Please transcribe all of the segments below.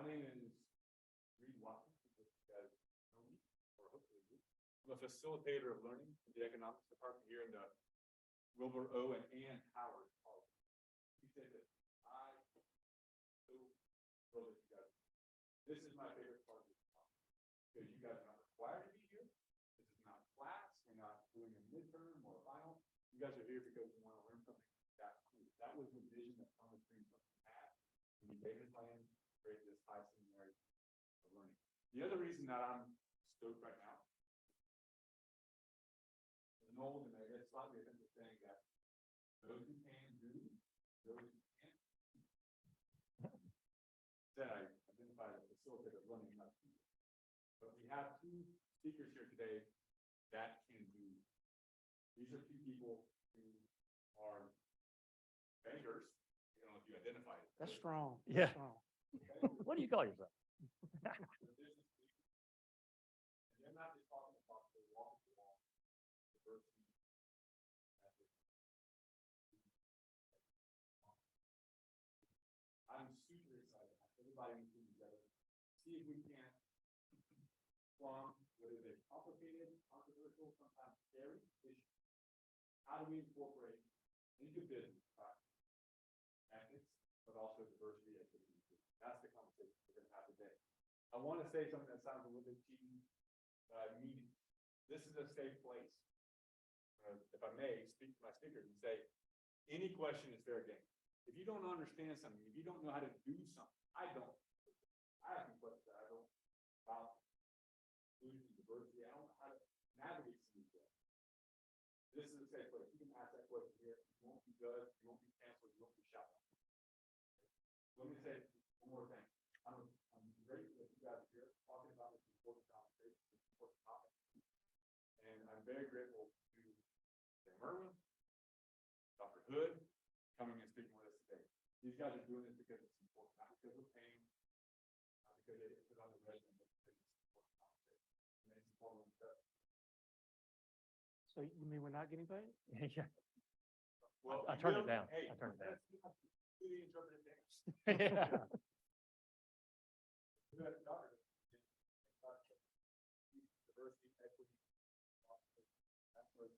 name is Watson. You guys know me, or hopefully you. I'm a facilitator of learning in the economics department here in the Wilbur O. and Ann Howard College. You say that I so thrilled that you guys. This is my favorite part of this talk because you guys are not required to be here. This is not class. We're not doing a midterm or a final. You guys are here because you want to learn something that cool. That was the vision that Thomas Greenfield had when he made his plan to create this high seminary of learning. The other reason that I'm stoked right now, is an old and I guess slightly offensive saying that those who can do, those who can't. Then I identify as a facilitator of learning, not teacher. But we have two speakers here today that can do. These are two people who are bankers. I don't know if you identify it. That's strong. Yeah. That's strong. Okay? What do you call yourself? The business leaders. And they're not just talking about the wall-to-wall diversity. I'm super excited. Everybody in the team together. See if we can from what is a complicated, controversial, sometimes scary issue. How do we incorporate into business practice ethics, but also diversity, equity, and inclusion? That's the conversation we're going to have today. I want to say something that sounds a little bit cheesy, but I mean it. This is a safe place. If I may speak to my speakers and say, any question is fair game. If you don't understand something, if you don't know how to do something, I have some questions that I don't about inclusion, diversity. I don't know how to navigate some of these. This is a safe place. You can ask that question here. You won't be judged. You won't be canceled. You won't be shot down. Let me say one more thing. I'm grateful that you guys are here talking about this important conversation, this important topic. And I'm very grateful to Erwin, Dr. Hood, coming and speaking with us today. These guys are doing this because it's important, not because we're paying, not because they put on the resume, but because it's an important conversation. And it's important stuff. So you mean we're not getting paid? Yeah. Well, I turned it will- down. Hey, I turned it down. that's really interpreted things. Yeah. Diversity, equity, that's what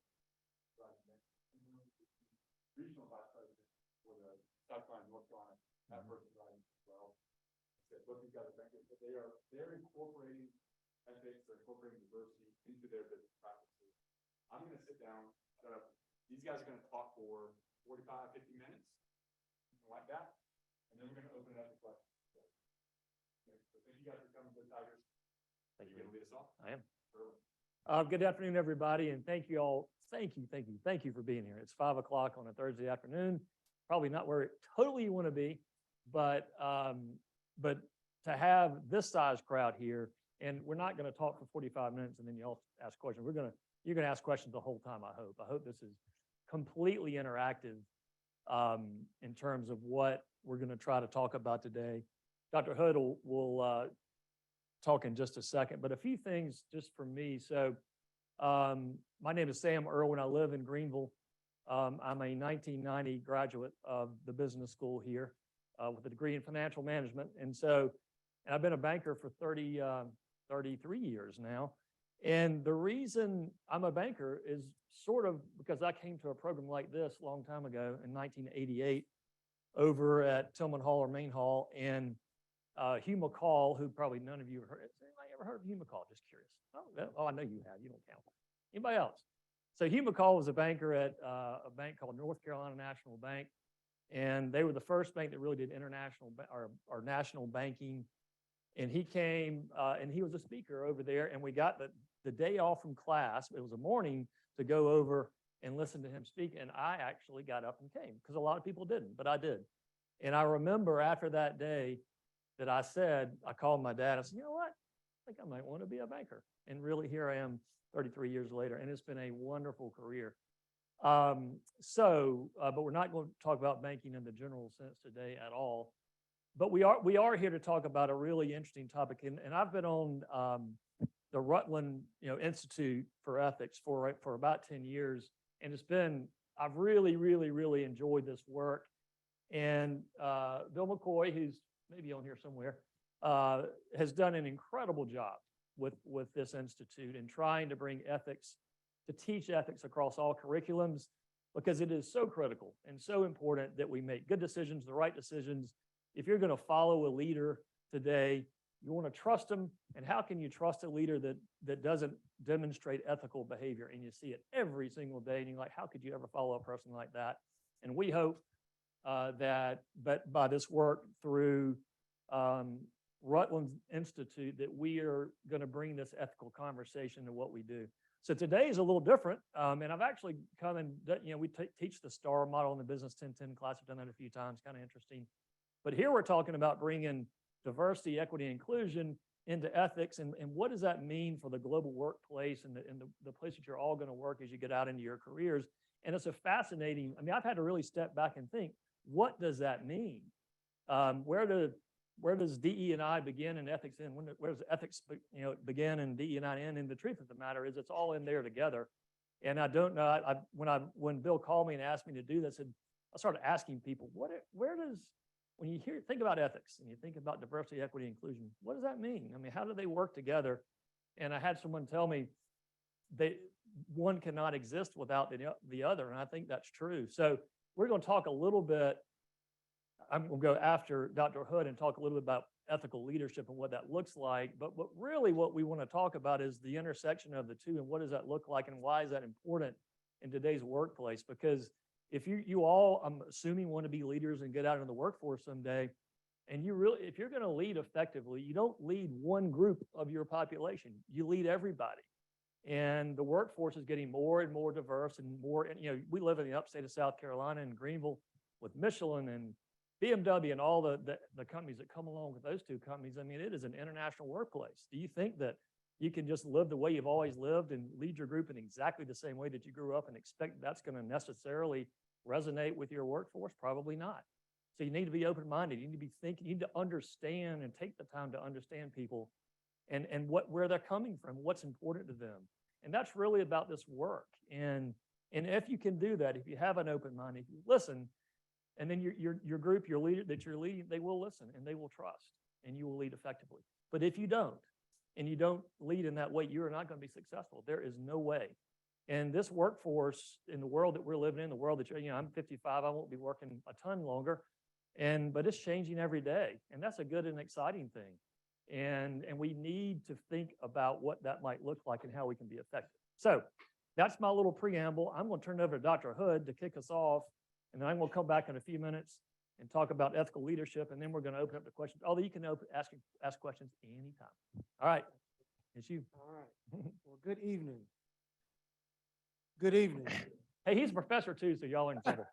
regional vice president for the South Carolina, North Carolina, that person driving as well. Said, look, these guys are bankers, but they're incorporating ethics, they're incorporating diversity into their business practices. I'm going to sit down, shut up. These guys are going to talk for 45, 50 minutes, something like that, and then we're going to open it up to questions. Okay, so thank you guys for coming to the Tigers. Thank You going to lead us off? I am. Erwin. Good afternoon, everybody, and thank you all. Thank you for being here. It's 5 o'clock on a Thursday afternoon. Probably not where it totally you want to be, but to have this size crowd here, and we're not going to talk for 45 minutes and then you all ask questions. You're going to ask questions the whole time. I hope this is completely interactive in terms of what we're going to try to talk about today. Dr. Hood will talk in just a second, but a few things just for me. So my name is Sam Erwin. I live in Greenville. I'm a 1990 graduate of the business school here with a degree in financial management. And I've been a banker for 33 years now. And the reason I'm a banker is sort of because I came to a program like this a long time ago in 1988 over at Tillman Hall or Main Hall. And Hugh McCall, who probably none of you have heard. Has anybody ever heard of Hugh McCall? Just curious. Oh, I know you have. You don't count. Anybody else? So Hugh McCall was a banker at a bank called North Carolina National Bank. And they were the first bank that really did international or national banking. And he came and he was a speaker over there. And we got the day off from class. It was a morning to go over and listen to him speak. And I actually got up and came because a lot of people didn't, but I did. And I remember after that day that I called my dad. I said, you know what? I think I might want to be a banker. And really here I am 33 years later. And it's been a wonderful career. But we're not going to talk about banking in the general sense today at all. But we are here to talk about a really interesting topic. And I've been on the Rutland Institute for Ethics for about 10 years. And I've really, really, really enjoyed this work. And Bill McCoy, who's maybe on here somewhere, has done an incredible job with this institute and trying to bring ethics, to teach ethics across all curriculums, because it is so critical and so important that we make good decisions, the right decisions. If you're going to follow a leader today, you want to trust them. And how can you trust a leader that doesn't demonstrate ethical behavior? And you see it every single day. And you're like, how could you ever follow a person like that? And we hope that by this work through Rutland Institute, that we are going to bring this ethical conversation to what we do. So today is a little different. And I've actually come and, we teach the STAR model in the Business 1010 class. I've done that a few times, kind of interesting. But here we're talking about bringing diversity, equity, and inclusion into ethics. And what does that mean for the global workplace and the place that you're all going to work as you get out into your careers? And it's a fascinating, I've had to really step back and think, what does that mean? Where does DE&I begin and ethics end? Where does ethics begin and DE&I end? And the truth of the matter is it's all in there together. And I don't know, when Bill called me and asked me to do this, I started asking people, when you think about ethics and you think about diversity, equity, inclusion, what does that mean? How do they work together? And I had someone tell me one cannot exist without the other. And I think that's true. So we're going to talk a little bit. I'm going to go after Dr. Hood and talk a little bit about ethical leadership and what that looks like. But really what we want to talk about is the intersection of the two and what does that look like and why is that important in today's workplace? Because if you all, I'm assuming, want to be leaders and get out in the workforce someday, and if you're going to lead effectively, you don't lead one group of your population, you lead everybody. And the workforce is getting more and more diverse and more, we live in the upstate of South Carolina in Greenville with Michelin and BMW and all the companies that come along with those two companies. It is an international workplace. Do you think that you can just live the way you've always lived and lead your group in exactly the same way that you grew up and expect that's going to necessarily resonate with your workforce? Probably not. So you need to be open-minded. You need to be thinking, you need to understand and take the time to understand people and where they're coming from, what's important to them. And that's really about this work. And if you can do that, if you have an open mind, if you listen, and then your group, your leader that you're leading, they will listen and they will trust and you will lead effectively. But if you don't, and you don't lead in that way, you are not going to be successful. There is no way. And this workforce in the world that we're living in, the world that I'm 55, I won't be working a ton longer, but it's changing every day. And that's a good and exciting thing. And we need to think about what that might look like and how we can be effective. So that's my little preamble. I'm going to turn it over to Dr. Hood to kick us off. And then I'm going to come back in a few minutes and talk about ethical leadership. And then we're going to open up the questions. Although you can ask questions anytime. All right. It's you. All right. Well, good evening. Good evening. Hey, he's a professor too, so y'all are in trouble.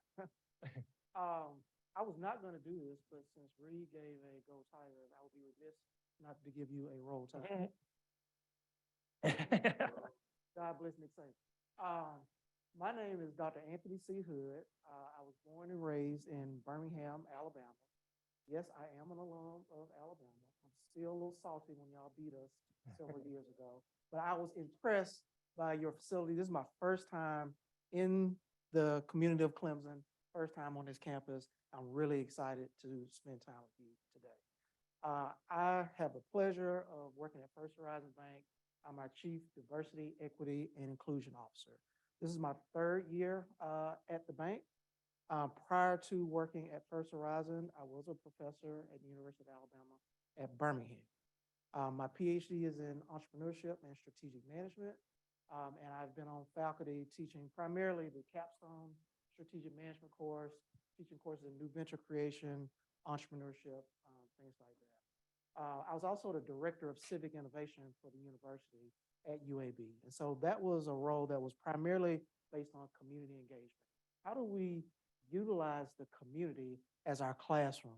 I was not going to do this, but since Reed gave a Go Tigers, I would be remiss not to give you a roll tide. God bless Nick Saban. My name is Dr. Anthony C. Hood. I was born and raised in Birmingham, Alabama. Yes, I am an alum of Alabama. I'm still a little salty when y'all beat us several years ago, but I was impressed by your facility. This is my first time in the community of Clemson, first time on this campus. I'm really excited to spend time with you today. I have the pleasure of working at First Horizon Bank. I'm our Chief Diversity, Equity, and Inclusion Officer. This is my third year at the bank. Prior to working at First Horizon, I was a professor at the University of Alabama at Birmingham. My PhD is in entrepreneurship and strategic management, and I've been on faculty teaching primarily the capstone strategic management course, teaching courses in new venture creation, entrepreneurship, things like that. I was also the director of civic innovation for the university at UAB. And so that was a role that was primarily based on community engagement. How do we utilize the community as our classroom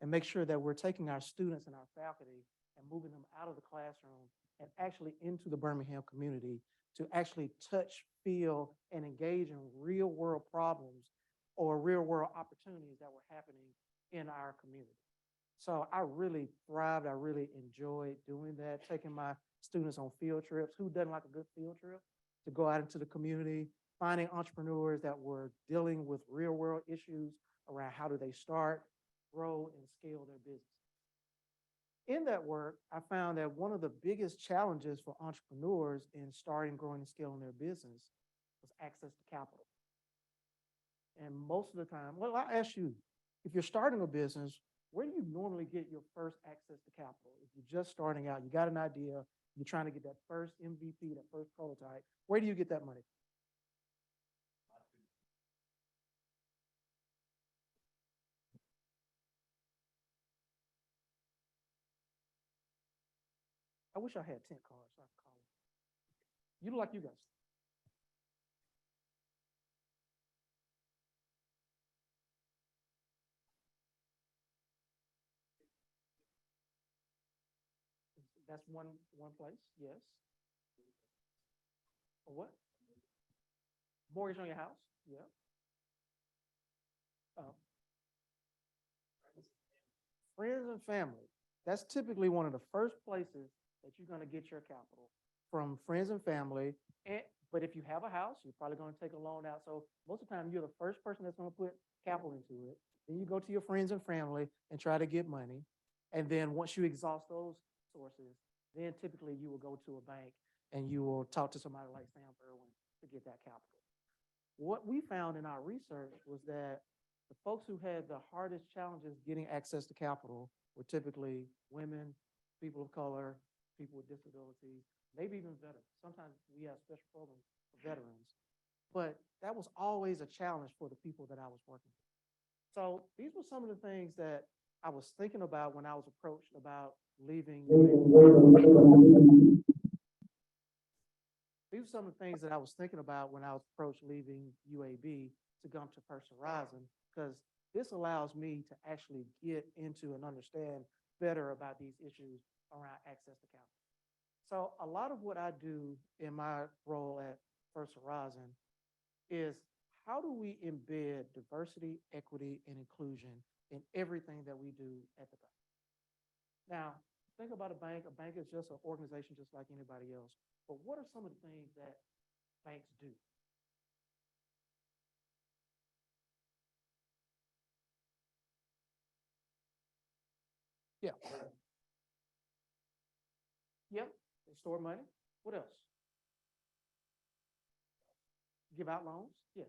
and make sure that we're taking our students and our faculty and moving them out of the classroom and actually into the Birmingham community to actually touch, feel, and engage in real world problems or real world opportunities that were happening in our community. So I really thrived. I really enjoyed doing that, taking my students on field trips. Who doesn't like a good field trip? To go out into the community, finding entrepreneurs that were dealing with real world issues around how do they start, grow, and scale their business. in that work, I found that one of the biggest challenges for entrepreneurs in starting, growing, and scaling their business was access to capital. And most of the time, well, I'll ask you, if you're starting a business, where do you normally get your first access to capital? If you're just starting out, you got an idea, you're trying to get that first MVP, that first prototype, where do you get that money? I wish I had 10 cards so I could call them. You look like you guys. That's one place, yes. Or what? Mortgage on your house, yeah. Uh, Friends and family. That's typically one of the first places that you're gonna get your capital from friends and family. And, but if you have a house, you're probably gonna take a loan out. So most of the time, you're the first person that's gonna put capital into it. Then you go to your friends and family and try to get money. And then once you exhaust those sources, then typically you will go to a bank and you will talk to somebody like Sam Erwin to get that capital. What we found in our research was that the folks who had the hardest challenges getting access to capital were typically women, people of color, people with disabilities, maybe even veterans. Sometimes we have special programs for veterans, but that was always a challenge for the people that I was working with. So these were some of the things that I was thinking about when I was approached about leaving. These were some of the things that I was thinking about when I was approached leaving UAB to come to First Horizon, because this allows me to actually get into and understand better about these issues around access to capital. So a lot of what I do in my role at First Horizon is how do we embed diversity, equity, and inclusion in everything that we do at the bank? Now, think about a bank. A bank is just an organization just like anybody else. But what are some of the things that banks do? Yeah. Yep. They store money. What else? Give out loans? Yes.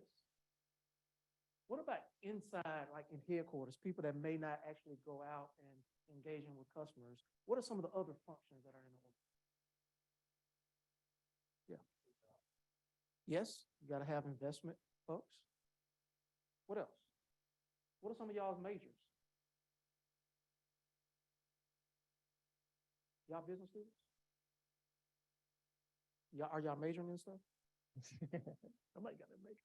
What about inside, like in headquarters, people that may not actually go out and engaging with customers? What are some of the other functions that are in the organization? Yeah. Yes, you got to have investment folks. What else? What are some of y'all's majors? Y'all business students? Y'all, are y'all majoring in stuff? Somebody got to make.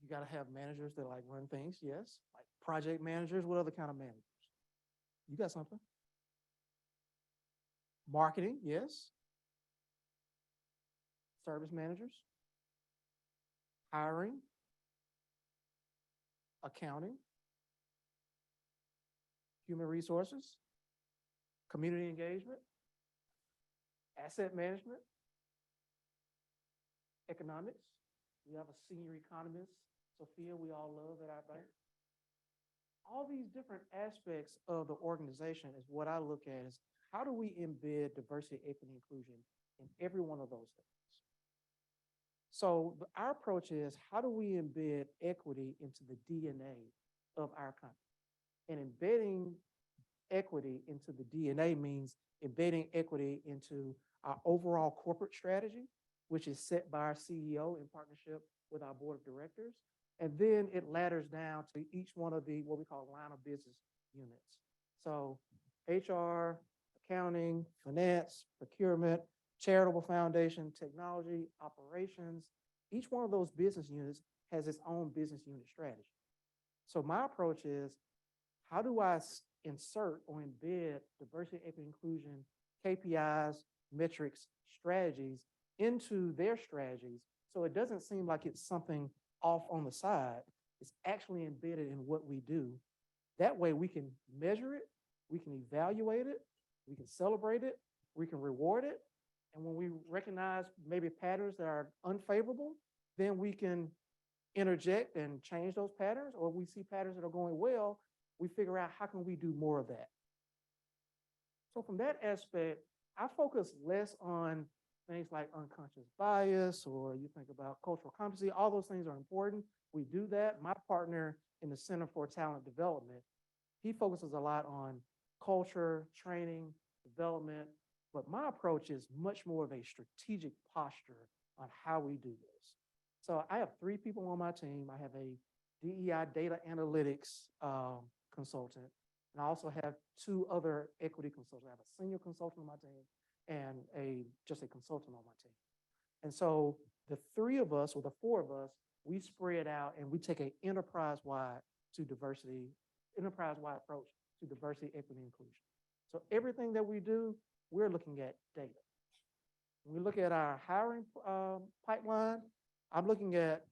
You got to have managers that like run things, yes. Like project managers, what other kind of managers? You got something? Marketing, yes. Service managers. Hiring. Accounting. Human resources. Community engagement. Asset management. Economics. We have a senior economist, Sophia, we all love at our bank. All these different aspects of the organization is what I look at is how do we embed diversity, equity, inclusion in every one of those things? So our approach is how do we embed equity into the DNA of our company? And embedding equity into the DNA means embedding equity into our overall corporate strategy, which is set by our CEO in partnership with our board of directors. And then it ladders down to each one of the, what we call line of business units. So HR, accounting, finance, procurement, charitable foundation, technology, operations, each one of those business units has its own business unit strategy. So my approach is, how do I insert or embed diversity, equity, inclusion, KPIs, metrics, strategies into their strategies so it doesn't seem like it's something off on the side. It's actually embedded in what we do. That way we can measure it, we can evaluate it, we can celebrate it, we can reward it. And when we recognize maybe patterns that are unfavorable, then we can interject and change those patterns, or we see patterns that are going well, we figure out how can we do more of that. So from that aspect, I focus less on things like unconscious bias, or you think about cultural competency. All those things are important. We do that. My partner in the Center for Talent Development, he focuses a lot on culture, training, development, but my approach is much more of a strategic posture on how we do this. So I have 3 people on my team. I have a DEI data analytics consultant, and I also have 2 other equity consultants. I have a senior consultant on my team and just a consultant on my team. And so the 3 of us, or the 4 of us, we spread out and we take an enterprise-wide approach to diversity, equity, and inclusion. So everything that we do, we're looking at data. When we look at our hiring pipeline, I'm looking at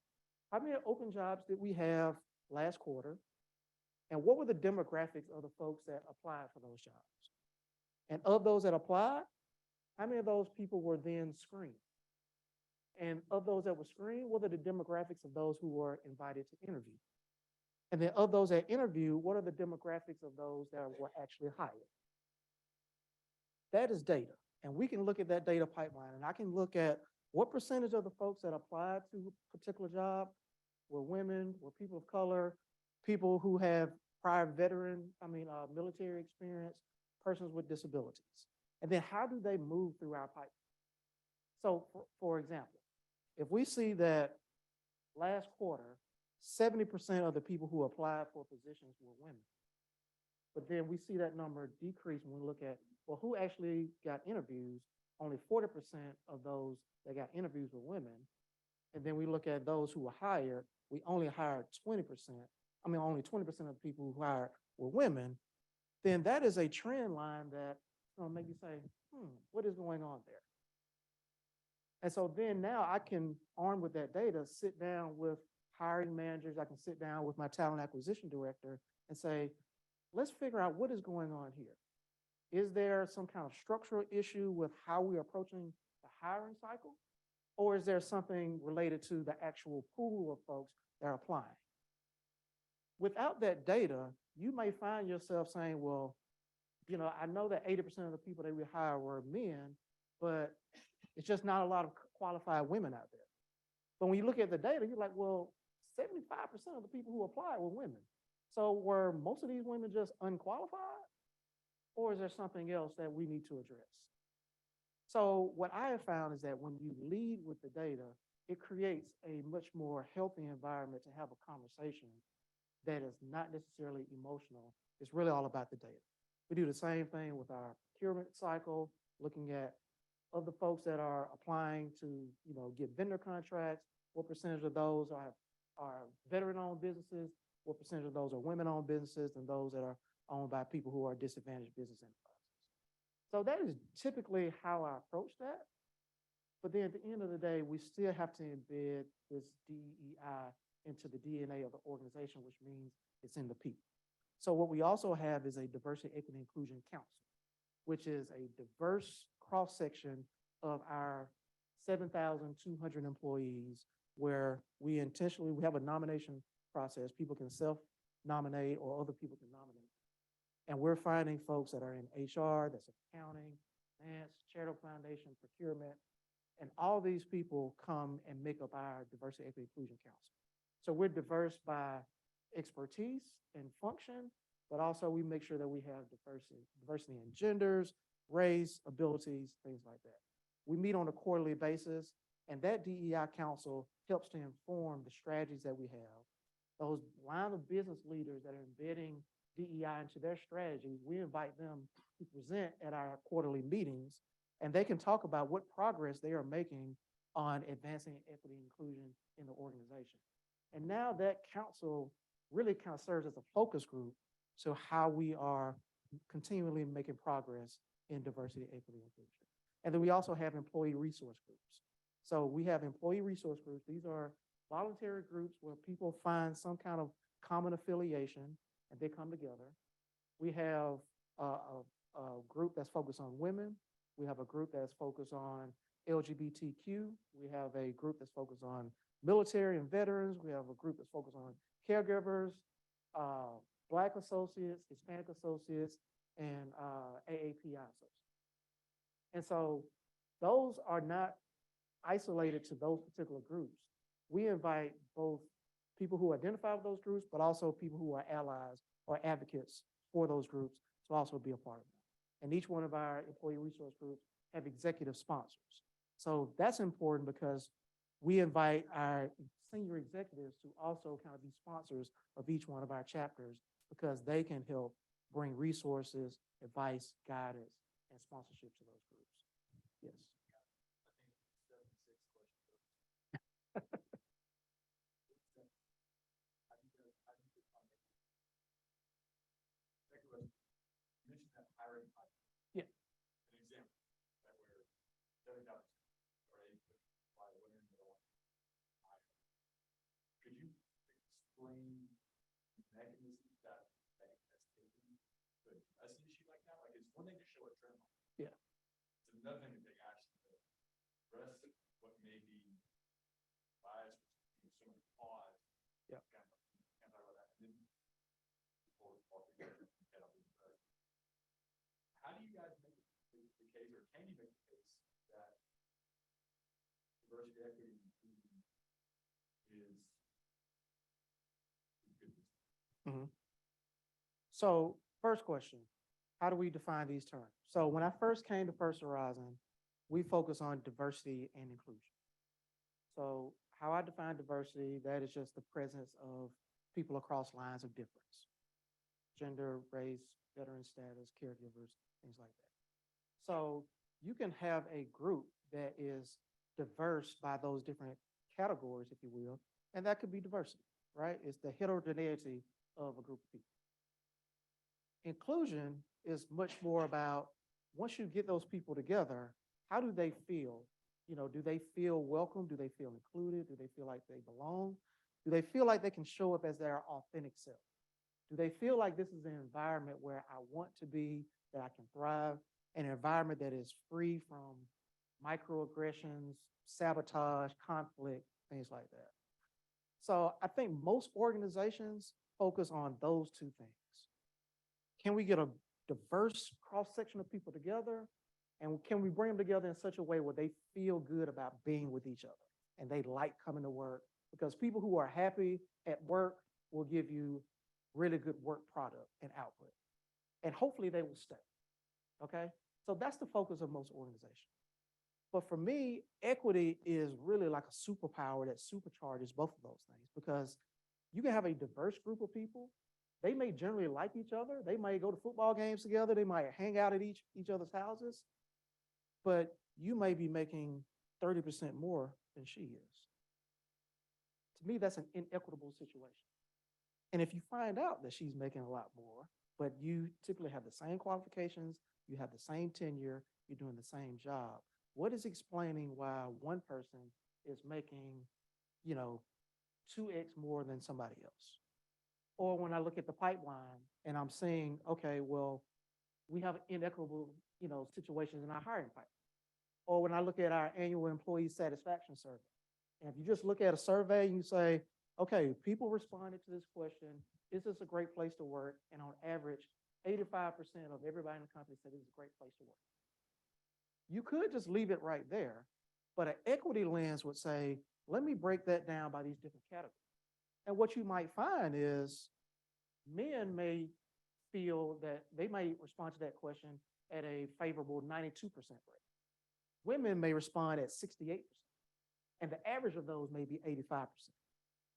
how many open jobs did we have last quarter, and what were the demographics of the folks that applied for those jobs? And of those that applied, how many of those people were then screened? And of those that were screened, what are the demographics of those who were invited to interview? And then of those that interviewed, what are the demographics of those that were actually hired? That is data. And we can look at that data pipeline, and I can look at what percentage of the folks that applied to a particular job were women, were people of color, people who have prior military experience, persons with disabilities. And then how do they move through our pipeline? So for example, if we see that last quarter, 70% of the people who applied for positions were women, but then we see that number decrease when we look at, well, who actually got interviews? Only 40% of those that got interviews were women. And then we look at those who were hired, we only hired 20%. Only 20% of the people who hired were women. Then that is a trend line that make you say, what is going on there? And so then now I can, armed with that data, sit down with hiring managers. I can sit down with my talent acquisition director and say, let's figure out what is going on here. Is there some kind of structural issue with how we're approaching the hiring cycle? Or is there something related to the actual pool of folks that are applying? Without that data, you may find yourself saying, well, I know that 80% of the people that we hire were men, but it's just not a lot of qualified women out there. But when you look at the data, you're like, well, 75% of the people who applied were women. So were most of these women just unqualified? Or is there something else that we need to address? So what I have found is that when you lead with the data, it creates a much more healthy environment to have a conversation that is not necessarily emotional. It's really all about the data. We do the same thing with our procurement cycle, looking at of the folks that are applying to, get vendor contracts, what percentage of those are veteran-owned businesses, what percentage of those are women-owned businesses, and those that are owned by people who are disadvantaged business enterprises. So that is typically how I approach that. But then at the end of the day, we still have to embed this DEI into the DNA of the organization, which means it's in the people. So what we also have is a diversity, equity, inclusion council, which is a diverse cross-section of our 7,200 employees, where we have a nomination process. People can self-nominate or other people can nominate. And we're finding folks that are in HR, that's accounting, finance, charitable foundation, procurement, and all these people come and make up our diversity, equity, inclusion council. So we're diverse by expertise and function, but also we make sure that we have diversity in genders, race, abilities, things like that. We meet on a quarterly basis, and that DEI council helps to inform the strategies that we have. Those line of business leaders that are embedding DEI into their strategies, we invite them to present at our quarterly meetings, and they can talk about what progress they are making on advancing equity and inclusion in the organization. And now that council really kind of serves as a focus group to how we are continually making progress in diversity, equity, and inclusion. And then we also have employee resource groups. So we have employee resource groups. These are voluntary groups where people find some kind of common affiliation and they come together. We have a group that's focused on women. We have a group that's focused on LGBTQ. We have a group that's focused on military and veterans. We have a group that's focused on caregivers. Black associates, Hispanic associates, and AAPI associates. And so those are not isolated to those particular groups. We invite both people who identify with those groups, but also people who are allies or advocates for those groups to also be a part of them. And each one of our employee resource groups have executive sponsors. So that's important because we invite our senior executives to also kind of be sponsors of each one of our chapters because they can help bring resources, advice, guidance, and sponsorship to those groups. Yes. Mentioned that hiring pipeline. Yeah. An example that we're setting up or by women that want to hire. Could you explain the mechanisms that bank has taken to address an issue like that? Like it's one thing to show a trend line. Yeah. It's another thing to take action to address what may be bias, so much cause. Yeah. Can't talk about that. And then people talk together. How do you guys make the case, or can you make the case that diversity, equity, and inclusion is good? Mhm. So first question, how do we define these terms? So when I first came to First Horizon, we focus on diversity and inclusion. So how I define diversity, that is just the presence of people across lines of difference, gender, race, veteran status, caregivers, things like that. So you can have a group that is diverse by those different categories, if you will, and that could be diversity, right? It's the heterogeneity of a group of people. Inclusion is much more about, once you get those people together, how do they feel? You know, do they feel welcome? Do they feel included? Do they feel like they belong? Do they feel like they can show up as their authentic self? Do they feel like this is an environment where I want to be, that I can thrive, an environment that is free from microaggressions, sabotage, conflict, things like that? So I think most organizations focus on those two things. Can we get a diverse cross-section of people together? And can we bring them together in such a way where they feel good about being with each other and they like coming to work? Because people who are happy at work will give you really good work product and output. And hopefully they will stay, okay? So that's the focus of most organizations. But for me, equity is really like a superpower that supercharges both of those things, because you can have a diverse group of people. They may generally like each other. They might go to football games together. They might hang out at each other's houses, but you may be making 30% more than she is. To me, that's an inequitable situation. And if you find out that she's making a lot more, but you typically have the same qualifications, you have the same tenure, you're doing the same job, what is explaining why one person is making, 2x more than somebody else? Or when I look at the pipeline and I'm saying, okay, well, we have inequitable, situations in our hiring pipeline. Or when I look at our annual employee satisfaction survey, and if you just look at a survey and you say, okay, people responded to this question, is this a great place to work? And on average, 85% of everybody in the company said it's a great place to work. You could just leave it right there, but an equity lens would say, let me break that down by these different categories. And what you might find is men may feel that they may respond to that question at a favorable 92% rate. Women may respond at 68%. And the average of those may be 85%.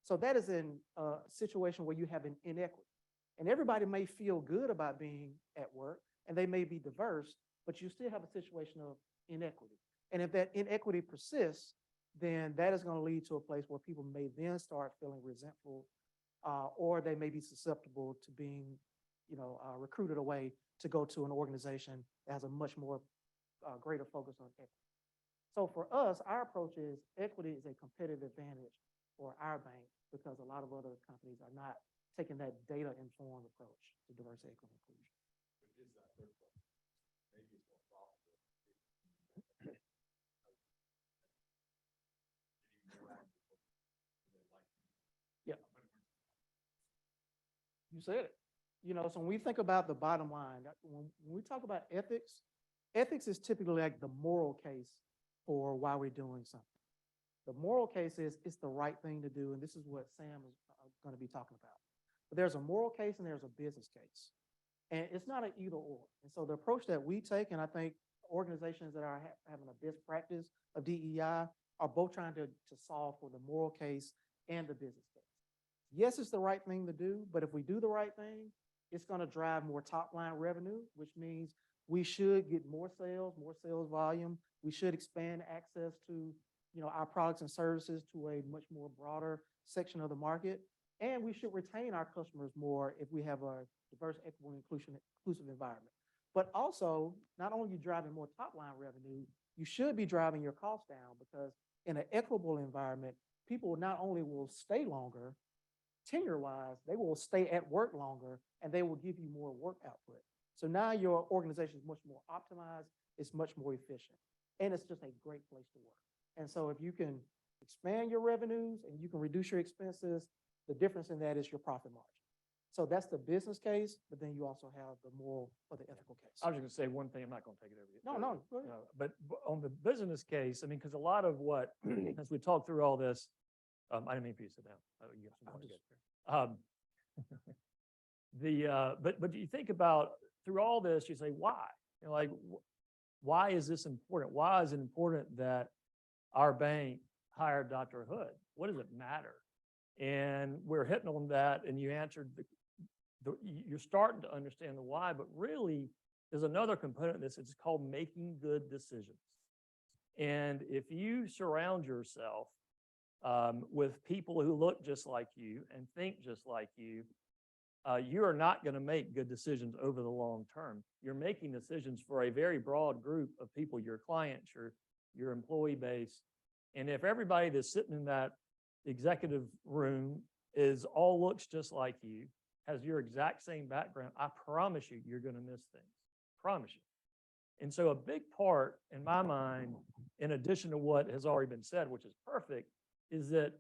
So that is in a situation where you have an inequity. And everybody may feel good about being at work, and they may be diverse, but you still have a situation of inequity. And if that inequity persists, then that is going to lead to a place where people may then start feeling resentful, or they may be susceptible to being, recruited away to go to an organization that has a much more greater focus on equity. So for us, our approach is equity is a competitive advantage for our bank, because a lot of other companies are not taking that data-informed approach to diversity, equity, and inclusion. But is that third question? Maybe it's more profitable. Yeah. You said it. You know, so when we think about the bottom line, when we talk about ethics, ethics is typically like the moral case for why we're doing something. The moral case is it's the right thing to do, and this is what Sam is going to be talking about. But there's a moral case and there's a business case, and it's not an either or. And so the approach that we take, and I think organizations that are having a best practice of DEI are both trying to solve for the moral case and the business case. Yes, it's the right thing to do, but if we do the right thing, it's going to drive more top line revenue, which means we should get more sales volume. We should expand access to, our products and services to a much more broader section of the market. And we should retain our customers more if we have a diverse, equitable, inclusive environment. But also, not only are you driving more top line revenue, you should be driving your costs down, because in an equitable environment, people not only will stay longer, tenure-wise, they will stay at work longer, and they will give you more work output. So now your organization is much more optimized, it's much more efficient, and it's just a great place to work. And so if you can expand your revenues and you can reduce your expenses, the difference in that is your profit margin. So that's the business case, but then you also have the moral or the ethical case. I was just gonna say one thing, I'm not gonna take it over you. No, go ahead. But on the business case, I mean, because a lot of what, as we talk through all this, I didn't mean for you to sit down. You have some more to get. But you think about through all this, you say, why? Why is this important? Why is it important that our bank hired Dr. Hood? What does it matter? And we're hitting on that, and you answered you're starting to understand the why, but really there's another component of this. It's called making good decisions. And if you surround yourself with people who look just like you and think just like you, you are not going to make good decisions over the long term. You're making decisions for a very broad group of people, your clients, your employee base. And if everybody that's sitting in that executive room all looks just like you, has your exact same background, I promise you, you're going to miss things. Promise you. And so a big part in my mind, in addition to what has already been said, which is perfect, is that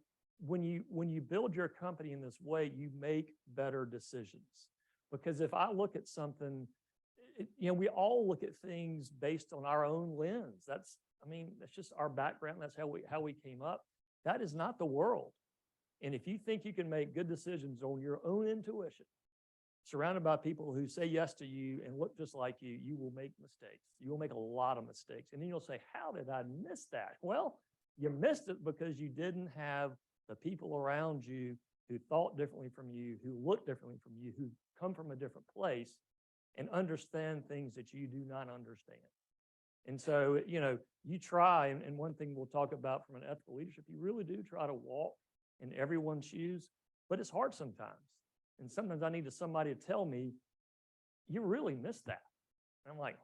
when you build your company in this way, you make better decisions. Because if I look at something, we all look at things based on our own lens. That's just our background. That's how we came up. That is not the world. And if you think you can make good decisions on your own intuition, surrounded by people who say yes to you and look just like you, you will make mistakes. You will make a lot of mistakes. And then you'll say, how did I miss that? Well, you missed it because you didn't have the people around you who thought differently from you, who look differently from you, who come from a different place and understand things that you do not understand. And so, you try, and one thing we'll talk about from an ethical leadership, you really do try to walk in everyone's shoes, but it's hard sometimes. And sometimes I need somebody to tell me, you really missed that. And I'm like,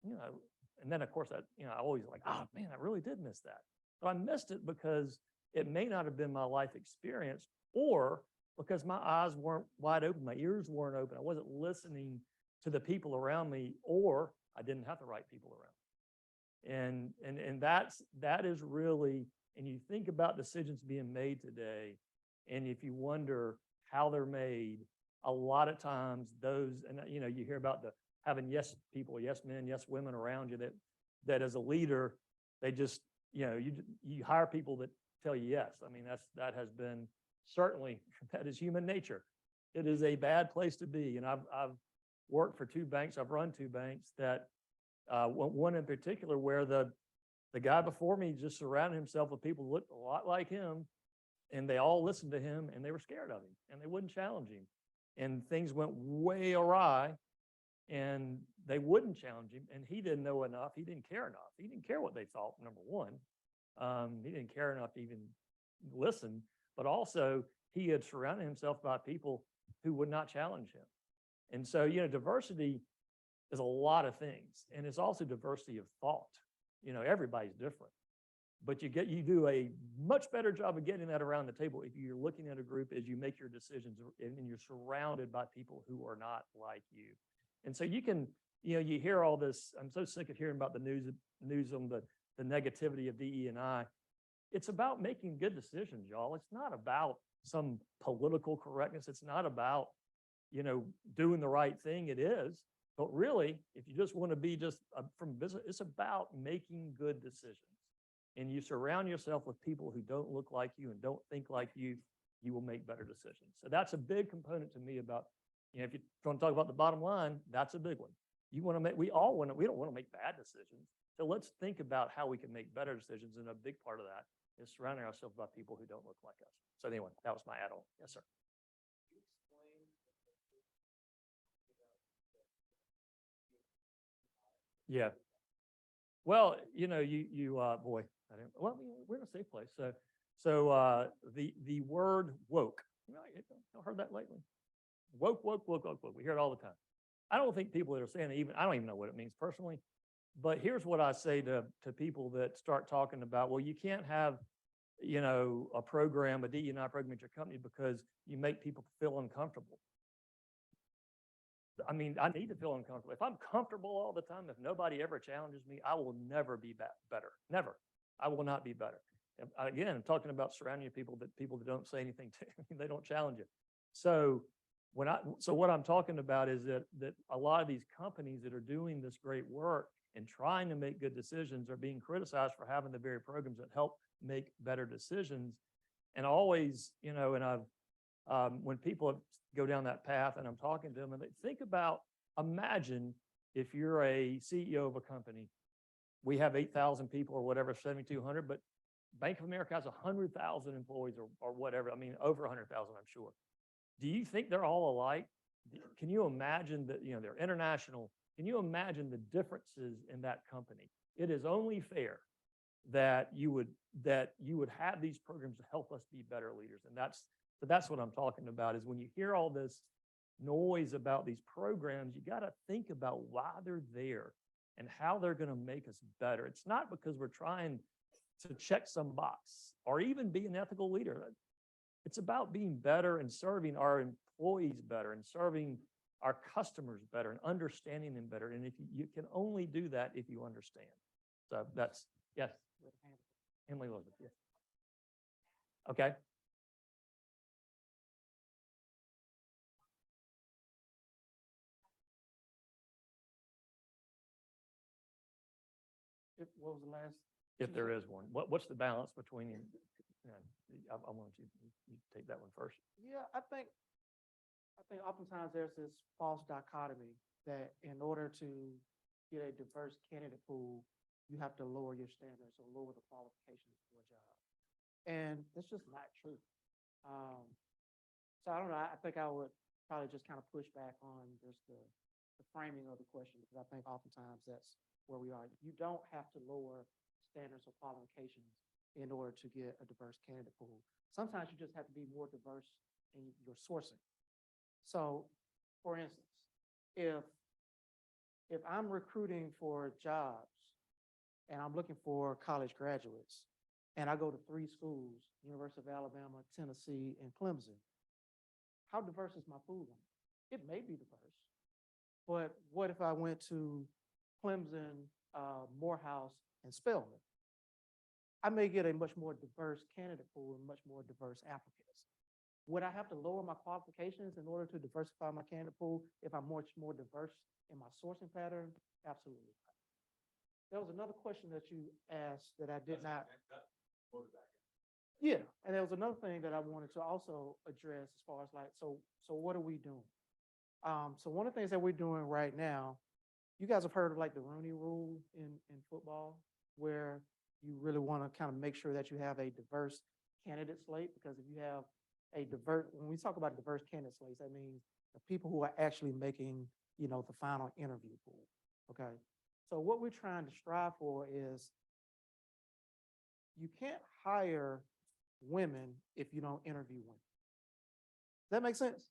and then of course I always like, oh man, I really did miss that. But I missed it because it may not have been my life experience, or because my eyes weren't wide open, my ears weren't open, I wasn't listening to the people around me, or I didn't have the right people around me. And that is really, and you think about decisions being made today, and if you wonder how they're made, a lot of times those, and you hear about having yes people, yes men, yes women around you that as a leader, they just, you hire people that tell you yes. I mean, that has been certainly, that is human nature. It is a bad place to be. And I've worked for two banks. I've run two banks that one in particular where the guy before me just surrounded himself with people who looked a lot like him, and they all listened to him and they were scared of him and they wouldn't challenge him. And things went way awry and they wouldn't challenge him, and he didn't know enough. He didn't care enough. He didn't care what they thought, number one. He didn't care enough to even listen, but also he had surrounded himself by people who would not challenge him. And so, diversity is a lot of things, and it's also diversity of thought. Everybody's different, but you do a much better job of getting that around the table if you're looking at a group as you make your decisions and you're surrounded by people who are not like you. And so you can, you hear all this. I'm so sick of hearing about the news on the negativity of DE&I. It's about making good decisions, y'all. It's not about some political correctness. It's not about, doing the right thing, it is. But really, if you just want to be just from business, it's about making good decisions. And you surround yourself with people who don't look like you and don't think like you will make better decisions. So that's a big component to me about, if you want to talk about the bottom line, that's a big one. We don't want to make bad decisions. So let's think about how we can make better decisions. And a big part of that is surrounding ourselves by people who don't look like us. So anyway, that was my add-on. Yes, sir. Yeah. Well, boy, we're in a safe place. So the word woke, I've heard that lately. Woke, woke, woke, woke, woke. We hear it all the time. I don't think people that are saying it I don't even know what it means personally. But here's what I say to people that start talking about, well, you can't have, a program, a DE&I program at your company because you make people feel uncomfortable. I mean, I need to feel uncomfortable. If I'm comfortable all the time, if nobody ever challenges me, I will never be better. Never. I will not be better. Again, I'm talking about surrounding people that don't say anything to you, they don't challenge you. So what I'm talking about is that a lot of these companies that are doing this great work and trying to make good decisions are being criticized for having the very programs that help make better decisions. And always, and I've when people go down that path and I'm talking to them and they think about, imagine if you're a CEO of a company, we have 8,000 people or whatever, 7,200, but Bank of America has 100,000 employees or whatever. I mean, over 100,000, I'm sure. Do you think they're all alike? Can you imagine that, they're international? Can you imagine the differences in that company? It is only fair that you would have these programs to help us be better leaders. And that's what I'm talking about, is when you hear all this noise about these programs, you got to think about why they're there and how they're going to make us better. It's not because we're trying to check some box or even be an ethical leader. It's about being better and serving our employees better and serving our customers better and understanding them better. And if you can only do that if you understand. So that's, yes. Emily Elizabeth, yes. Okay. What was the last? If there is one, what's the balance between you? I want you take that one first. Yeah, I think oftentimes there's this false dichotomy that in order to get a diverse candidate pool, you have to lower your standards or lower the qualifications for a job. And that's just not true. So I don't know, I think I would probably just kind of push back on just the framing of the question, because I think oftentimes that's where we are. You don't have to lower standards or qualifications in order to get a diverse candidate pool. Sometimes you just have to be more diverse in your sourcing. So, for instance, if I'm recruiting for jobs and I'm looking for college graduates, and I go to 3 schools, University of Alabama, Tennessee, and Clemson, how diverse is my pool? It may be diverse, but what if I went to Clemson, Morehouse, and Spelman? I may get a much more diverse candidate pool and much more diverse applicants. Would I have to lower my qualifications in order to diversify my candidate pool if I'm much more diverse in my sourcing pattern? Absolutely. There was another question that you asked that I did not. Yeah, and there was another thing that I wanted to also address as far as so what are we doing? So one of the things that we're doing right now, you guys have heard of the Rooney Rule in football, where you really want to kind of make sure that you have a diverse candidate slate, because if you have when we talk about diverse candidate slates, that means the people who are actually making, the final interview pool, okay? So what we're trying to strive for is you can't hire women if you don't interview women. Does that make sense?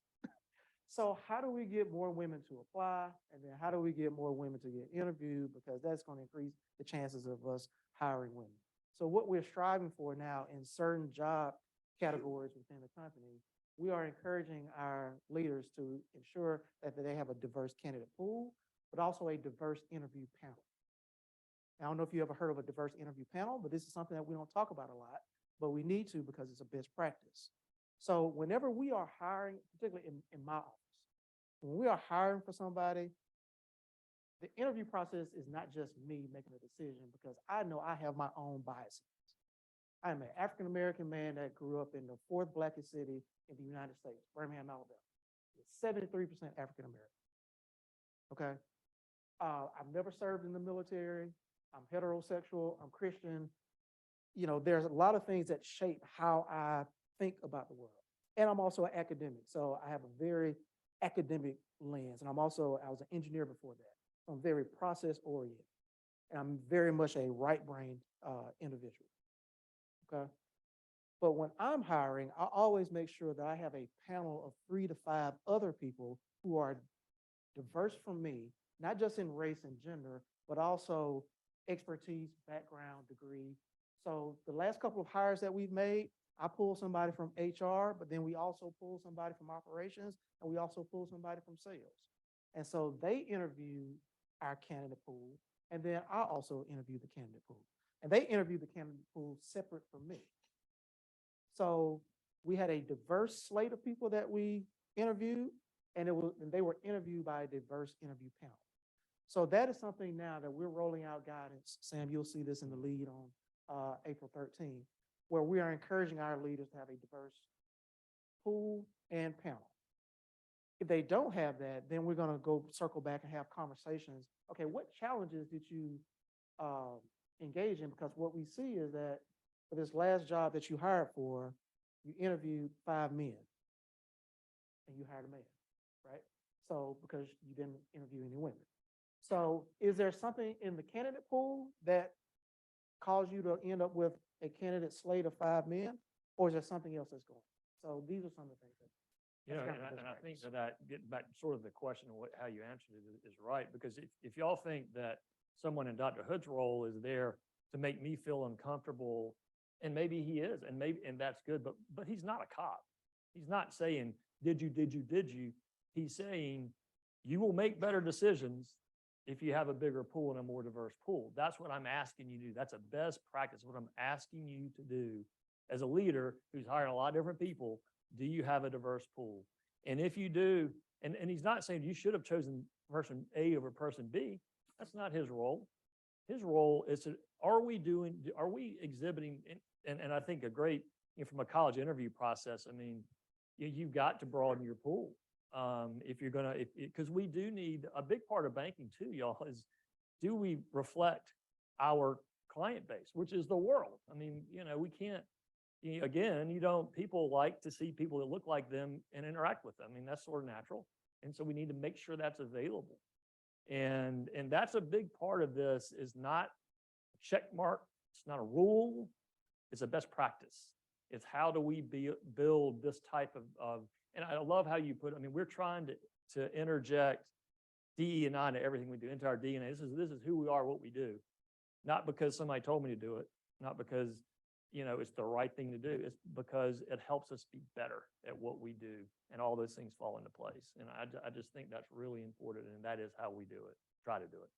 So how do we get more women to apply? And then how do we get more women to get interviewed? Because that's going to increase the chances of us hiring women. So what we're striving for now in certain job categories within the company, we are encouraging our leaders to ensure that they have a diverse candidate pool, but also a diverse interview panel. I don't know if you ever heard of a diverse interview panel, but this is something that we don't talk about a lot, but we need to, because it's a best practice. So whenever we are hiring, particularly in my office, when we are hiring for somebody, the interview process is not just me making a decision because I know I have my own biases. I'm an African-American man that grew up in the fourth blackest city in the United States, Birmingham, Alabama. 73% African-American. Okay. I've never served in the military. I'm heterosexual. I'm Christian. You know, there's a lot of things that shape how I think about the world. And I'm also an academic. So I have a very academic lens. And I was an engineer before that. So I'm very process oriented. And I'm very much a right-brained individual. Okay. But when I'm hiring, I always make sure that I have a panel of 3 to 5 other people who are diverse from me, not just in race and gender, but also expertise, background, degree. So the last couple of hires that we've made, I pulled somebody from HR, but then we also pulled somebody from operations, and we also pulled somebody from sales. And so they interview our candidate pool, and then I also interview the candidate pool. And they interview the candidate pool separate from me. So we had a diverse slate of people that we interviewed, and they were interviewed by a diverse interview panel. So that is something now that we're rolling out guidance. Sam, you'll see this in the lead on April 13th, where we are encouraging our leaders to have a diverse pool and panel. If they don't have that, then we're going to go circle back and have conversations. Okay, what challenges did you engage in? Because what we see is that for this last job that you hired for, you interviewed 5 men and you hired a man, right? So because you didn't interview any women. So is there something in the candidate pool that caused you to end up with a candidate slate of 5 men, or is there something else that's going on? So these are some of the things that. You know, and I think that getting back to sort of the question of how you answered it is right, because if y'all think that someone in Dr. Hood's role is there to make me feel uncomfortable, and maybe he is, and that's good, but he's not a cop. He's not saying, did you? He's saying, you will make better decisions if you have a bigger pool and a more diverse pool. That's what I'm asking you to do. That's a best practice. What I'm asking you to do as a leader who's hiring a lot of different people. Do you have a diverse pool? And if you do, and he's not saying you should have chosen person A over person B. That's not his role. His role is to, are we exhibiting, and I think a great, from a college interview process, I mean, you've got to broaden your pool. If you're gonna, because we do need, a big part of banking too, y'all, is do we reflect our client base, which is the world? I mean, we can't, again, people like to see people that look like them and interact with them. I mean, that's sort of natural. And so we need to make sure that's available. And that's a big part of this, is not a check mark. It's not a rule. It's a best practice. It's how do we build this type of, and I love how you put, I mean, we're trying to interject DE&I into everything we do, into our DNA. This is who we are, what we do. Not because somebody told me to do it, not because it's the right thing to do. It's because it helps us be better at what we do, and all those things fall into place. And I just think that's really important, and that is how we do it. Try to do it.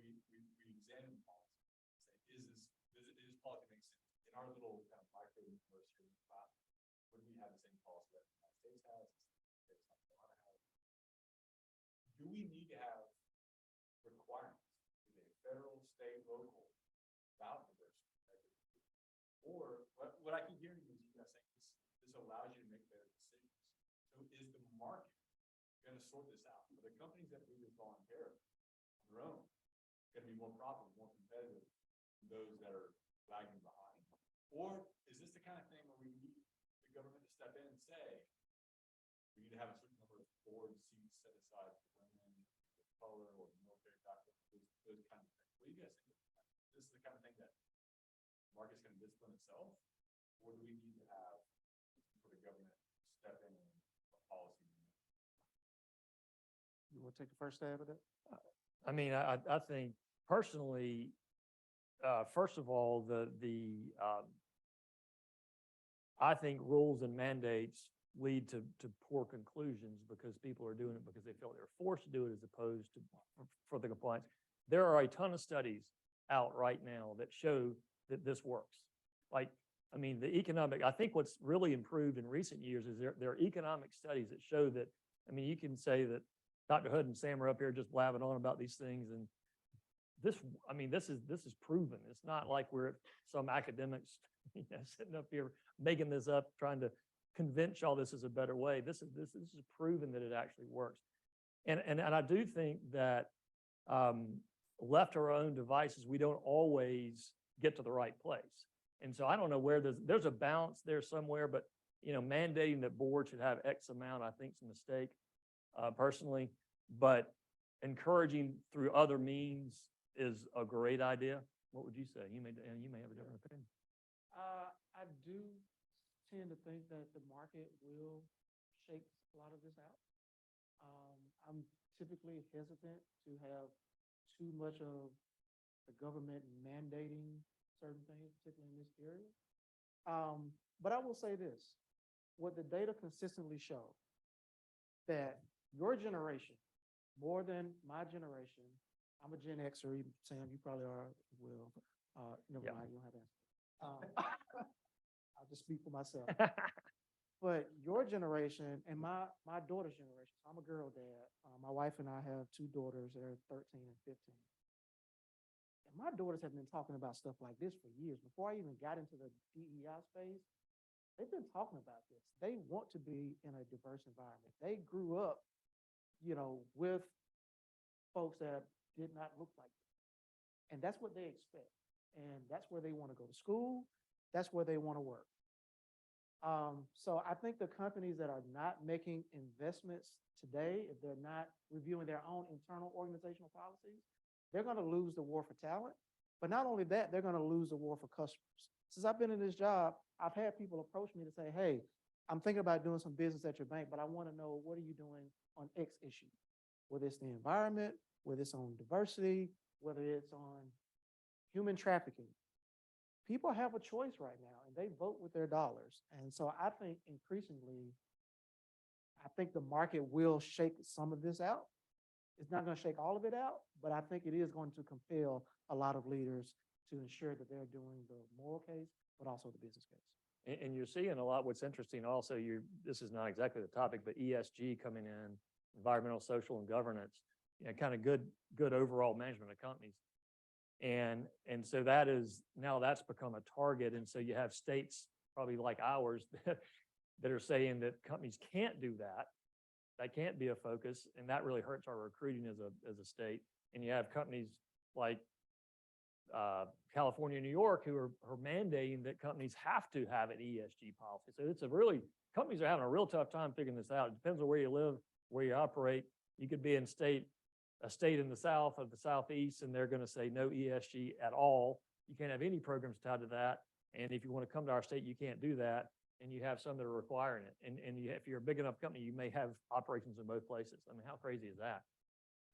We examine policy. Say, is policy make sense? In our little kind of micro universe here in the class, would we have the same policy that the United States has? Do we need to have requirements, either federal, state, local, about diversity? Or what I keep hearing is you guys saying this allows you to make better decisions. So is the market going to sort this out? Are the companies that do this voluntarily on their own going to be more profitable, more competitive than those that are lagging behind? Or is this the kind of thing where we need the government to step in and say, we need to have a certain number of board seats set aside for women, color, or military background, those kind of things? What do you guys think of that? This is the kind of thing that the market's going to discipline itself, or do we need to have for the government step in and a policy? You want to take the first stab at it? I mean, I think personally, first of all, I think rules and mandates lead to poor conclusions, because people are doing it because they feel they're forced to do it, as opposed to for the compliance. There are a ton of studies out right now that show that this works. Like, I mean, I think what's really improved in recent years is there are economic studies that show that, I mean, you can say that Dr. Hood and Sam are up here just blabbing on about these things, and this is proven. It's not like we're some academics, sitting up here making this up, trying to convince y'all this is a better way. This is proven that it actually works. And I do think that left to our own devices, we don't always get to the right place. And so I don't know where there's a balance there somewhere, but mandating that boards should have X amount, I think is a mistake, personally. But encouraging through other means is a great idea. What would you say? You may have a different opinion. I do tend to think that the market will shake a lot of this out. I'm typically hesitant to have too much of the government mandating certain things, particularly in this area. But I will say this, what the data consistently show, that your generation, more than my generation, I'm a Gen Xer, Sam, you probably are as well. Never mind, you don't have to answer. I'll just speak for myself. But your generation and my daughter's generation, so I'm a girl dad. My wife and I have two daughters that are 13 and 15. And my daughters have been talking about stuff like this for years. Before I even got into the DEI space, they've been talking about this. They want to be in a diverse environment. They grew up, with folks that did not look like them. And that's what they expect. And that's where they want to go to school. That's where they want to work. So I think the companies that are not making investments today, if they're not reviewing their own internal organizational policies, they're going to lose the war for talent. But not only that, they're going to lose the war for customers. Since I've been in this job, I've had people approach me to say, hey, I'm thinking about doing some business at your bank, but I want to know, what are you doing on X issue? Whether it's the environment, whether it's on diversity, whether it's on human trafficking. People have a choice right now, and they vote with their dollars. And so I think increasingly, the market will shake some of this out. It's not going to shake all of it out, but I think it is going to compel a lot of leaders to ensure that they're doing the moral case, but also the business case. And you're seeing a lot. What's interesting also, this is not exactly the topic, but ESG coming in, environmental, social, and governance, kind of good overall management of companies. And so that's become a target. And so you have states probably like ours that are saying that companies can't do that. That can't be a focus. And that really hurts our recruiting as a state. And you have companies like California and New York who are mandating that companies have to have an ESG policy. So companies are having a real tough time figuring this out. It depends on where you live, where you operate. You could be in a state in the South or the Southeast, and they're going to say no ESG at all. You can't have any programs tied to that. And if you want to come to our state, you can't do that. And you have some that are requiring it. And if you're a big enough company, you may have operations in both places. I mean, how crazy is that?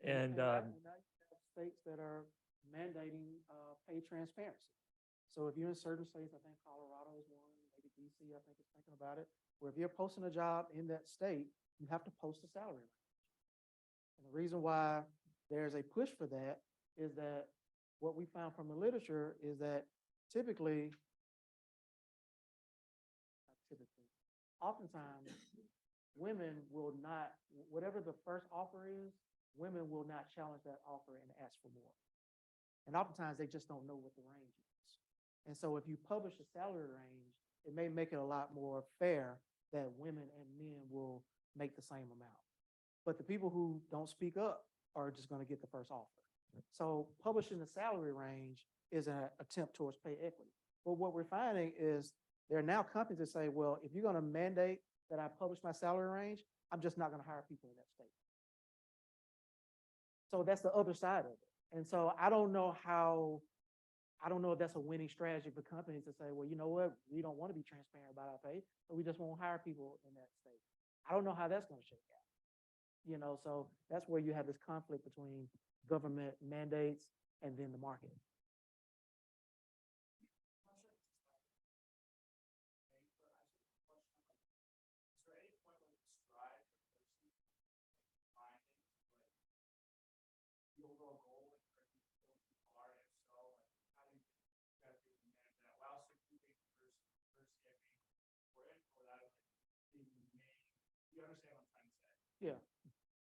And now you have states that are mandating pay transparency. So if you're in certain states, I think Colorado is one, maybe DC, I think is thinking about it, where if you're posting a job in that state, you have to post a salary range. And the reason why there's a push for that is that what we found from the literature is that oftentimes women will not, whatever the first offer is, women will not challenge that offer and ask for more. And oftentimes they just don't know what the range is. And so if you publish a salary range, it may make it a lot more fair that women and men will make the same amount. But the people who don't speak up are just going to get the first offer. So publishing the salary range is an attempt towards pay equity. But what we're finding is there are now companies that say, well, if you're going to mandate that I publish my salary range, I'm just not going to hire people in that state. So that's the other side of it. And so I don't know if that's a winning strategy for companies to say, well, you know what, we don't want to be transparent about our pay, but we just won't hire people in that state. I don't know how that's going to shake out. So that's where you have this conflict between government mandates and then the market. Overall goal and where you are, if so, and how do you guys do the management You understand what I'm trying to say? Yeah.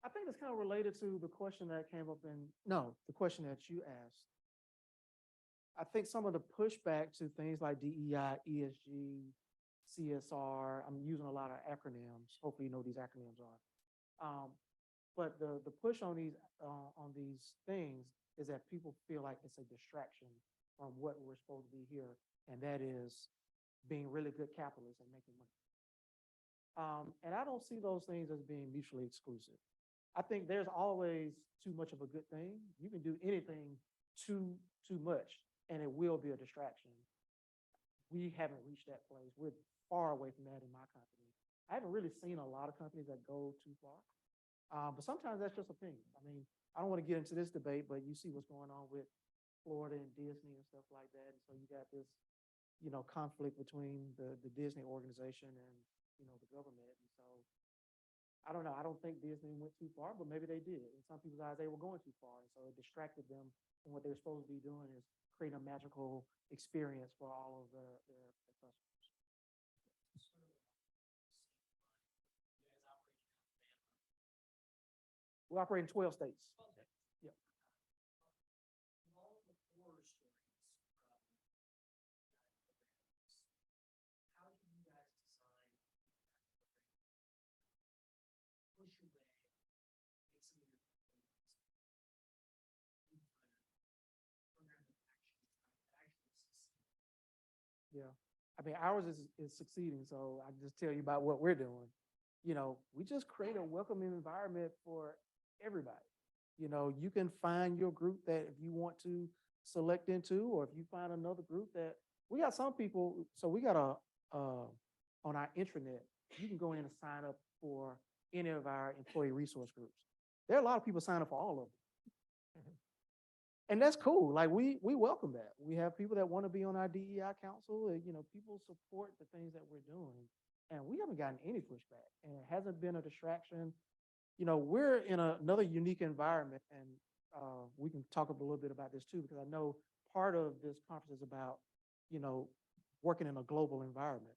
I think it's kind of related to the question that came up the question that you asked. I think some of the pushback to things like DEI, ESG, CSR, I'm using a lot of acronyms. Hopefully you know what these acronyms are. But the push on these things is that people feel like it's a distraction from what we're supposed to be here, and that is being really good capitalists and making money. And I don't see those things as being mutually exclusive. I think there's always too much of a good thing. You can do anything too much, and it will be a distraction. We haven't reached that place. We're far away from that in my company. I haven't really seen a lot of companies that go too far. But sometimes that's just opinion. I mean, I don't want to get into this debate, but you see what's going on with Florida and Disney and stuff like that. And so you got this, conflict between the Disney organization and, the government. And so I don't know. I don't think Disney went too far, but maybe they did. In some people's eyes, they were going too far. And so it distracted them from what they're supposed to be doing is creating a magical experience for all of their customers. We operate in 12 states. Yep. All the horror stories how do you guys design push your way, make some of your program of action to succeed? Yeah. I mean, ours is succeeding. So I can just tell you about what we're doing. We just create a welcoming environment for everybody. You can find your group that if you want to select into, or if you find another group that we got some people. So we got on our intranet, you can go in and sign up for any of our employee resource groups. There are a lot of people sign up for all of them. And that's cool. Like we welcome that. We have people that want to be on our DEI council. People support the things that we're doing, and we haven't gotten any pushback, and it hasn't been a distraction. We're in another unique environment, and we can talk a little bit about this too, because I know part of this conference is about, working in a global environment.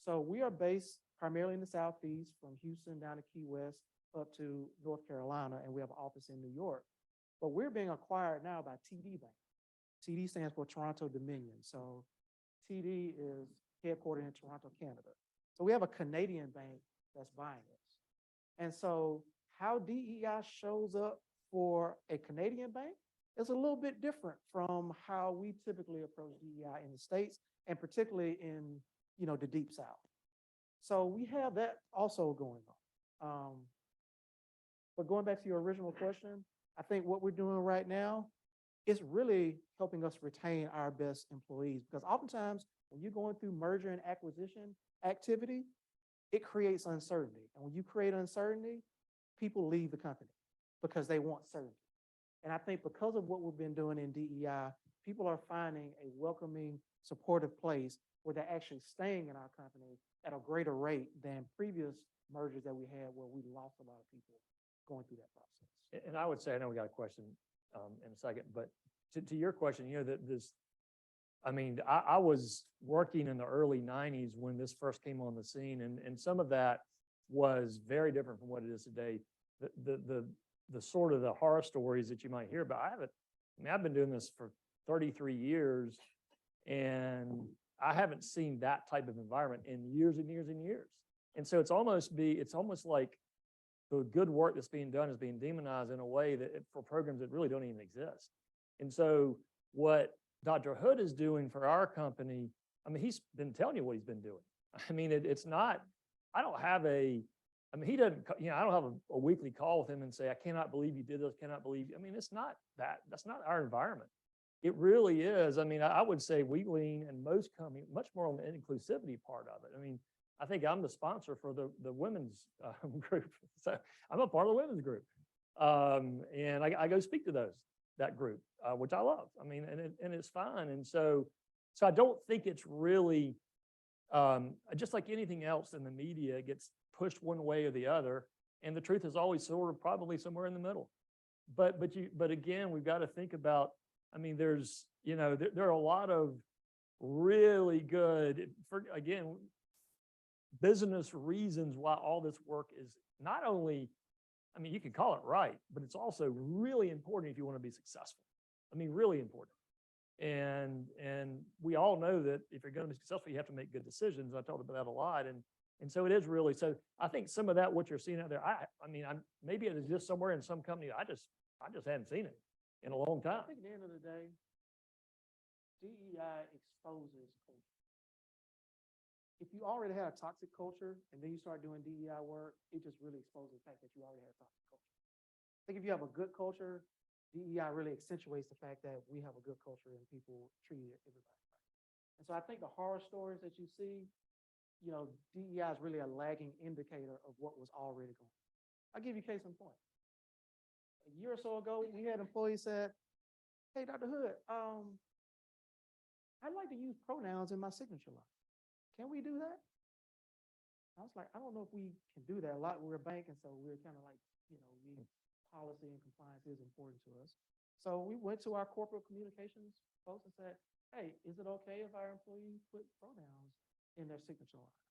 So we are based primarily in the Southeast, from Houston down to Key West up to North Carolina, and we have an office in New York. But we're being acquired now by TD Bank. TD stands for Toronto Dominion. So TD is headquartered in Toronto, Canada. So we have a Canadian bank that's buying us. And so how DEI shows up for a Canadian bank is a little bit different from how we typically approach DEI in the States, and particularly in, the Deep South. So we have that also going on. But going back to your original question, I think what we're doing right now is really helping us retain our best employees, because oftentimes when you're going through merger and acquisition activity, it creates uncertainty. And when you create uncertainty, people leave the company because they want certainty. And I think because of what we've been doing in DEI, people are finding a welcoming, supportive place where they're actually staying in our company at a greater rate than previous mergers that we had, where we lost a lot of people going through that process. And I would say, I know we got a question in a second, but to your question, I was working in the early 90s when this first came on the scene, and some of that was very different from what it is today. The sort of the horror stories that you might hear about, I've been doing this for 33 years, and I haven't seen that type of environment in years and years and years. And so it's almost like the good work that's being done is being demonized in a way that for programs that really don't even exist. And so what Dr. Hood is doing for our company, he's been telling you what he's been doing. It's not, I don't have he doesn't, I don't have a weekly call with him and say, I cannot believe you did this, cannot believe you. It's not that, that's not our environment. It really is. I would say we lean, and most companies, much more on the inclusivity part of it. I think I'm the sponsor for the women's group. So I'm a part of the women's group. And I go speak to that group, which I love. And it's fine. And so I don't think it's really, just like anything else in the media, it gets pushed one way or the other. And the truth is always sort of probably somewhere in the middle. But again, we've got to think about, there's, there are a lot of really good, again, business reasons why all this work is not only, I mean, you can call it right, but it's also really important if you want to be successful. I mean, really important. And we all know that if you're going to be successful, you have to make good decisions. I talked about that a lot. And so it is really, so I think some of that, what you're seeing out there, I mean, maybe it is just somewhere in some company. I just hadn't seen it in a long time. I think at the end of the day, DEI exposes culture. If you already had a toxic culture and then you start doing DEI work, it just really exposes the fact that you already had a toxic culture. I think if you have a good culture, DEI really accentuates the fact that we have a good culture and people treat everybody right. And so I think the horror stories that you see, you know, DEI is really a lagging indicator of what was already going on. I'll give you case in point. A year or so ago, we had employees said, "Hey, Dr. Hood, I'd like to use pronouns in my signature line. Can we do that?" I was like, I don't know if we can do that. We're a bank, and so we're kind of like, you know, policy and compliance is important to us. So we went to our corporate communications folks and said, "Hey, is it okay if our employees put pronouns in their signature line?"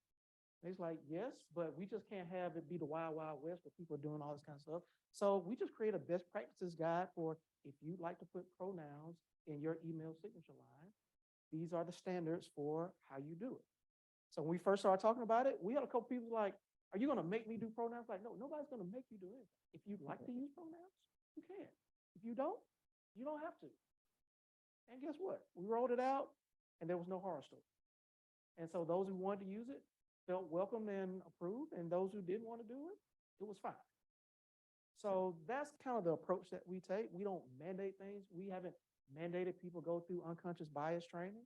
And he's like, "Yes, but we just can't have it be the wild, wild west where people are doing all this kind of stuff. So we just create a best practices guide for if you'd like to put pronouns in your email signature line, these are the standards for how you do it." So when we first started talking about it, we had a couple people like, "Are you going to make me do pronouns?" Like, no, nobody's going to make you do anything. If you'd like to use pronouns, you can. If you don't have to. And guess what? We rolled it out and there was no horror story. And so those who wanted to use it felt welcome and approved, and those who didn't want to do it, it was fine. So that's kind of the approach that we take. We don't mandate things. We haven't mandated people go through unconscious bias training.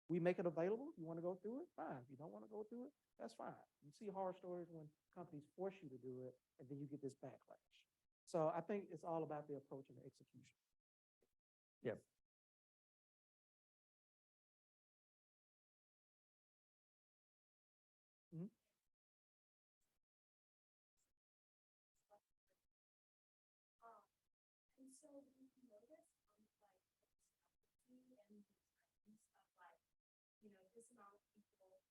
We make it available. You want to go through it? Fine. If you don't want to go through it, that's fine. You see horror stories when companies force you to do it, and then you get this backlash. So I think it's all about the approach and the execution. Yep. Mhm. And so we noticed on like discrepancy and the trends of like, you know, this amount of people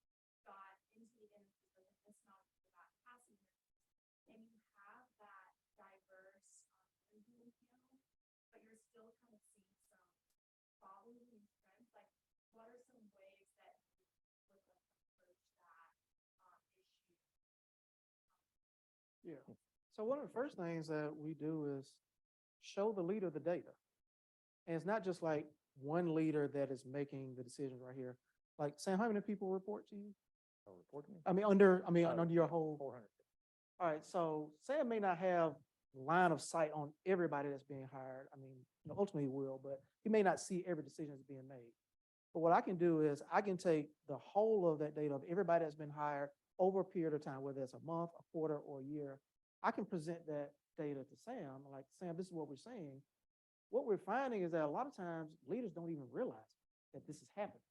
got into the interviews and this amount of people got passing interviews. And you have that diverse interviewing panel, but you're still kind of seeing some following and trends. Like, what are some ways that you would like to approach that issue? Yeah. So one of the first things that we do is show the leader the data. And it's not just like one leader that is making the decisions right here. Like, Sam, how many people report to you? Report to me? Under your whole. 400. All right, so Sam may not have line of sight on everybody that's being hired. I mean, you know, ultimately he will, but he may not see every decision that's being made. But what I can do is I can take the whole of that data of everybody that's been hired over a period of time, whether it's a month, a quarter, or a year. I can present that data to Sam, like, "Sam, this is what we're saying." What we're finding is that a lot of times leaders don't even realize that this is happening.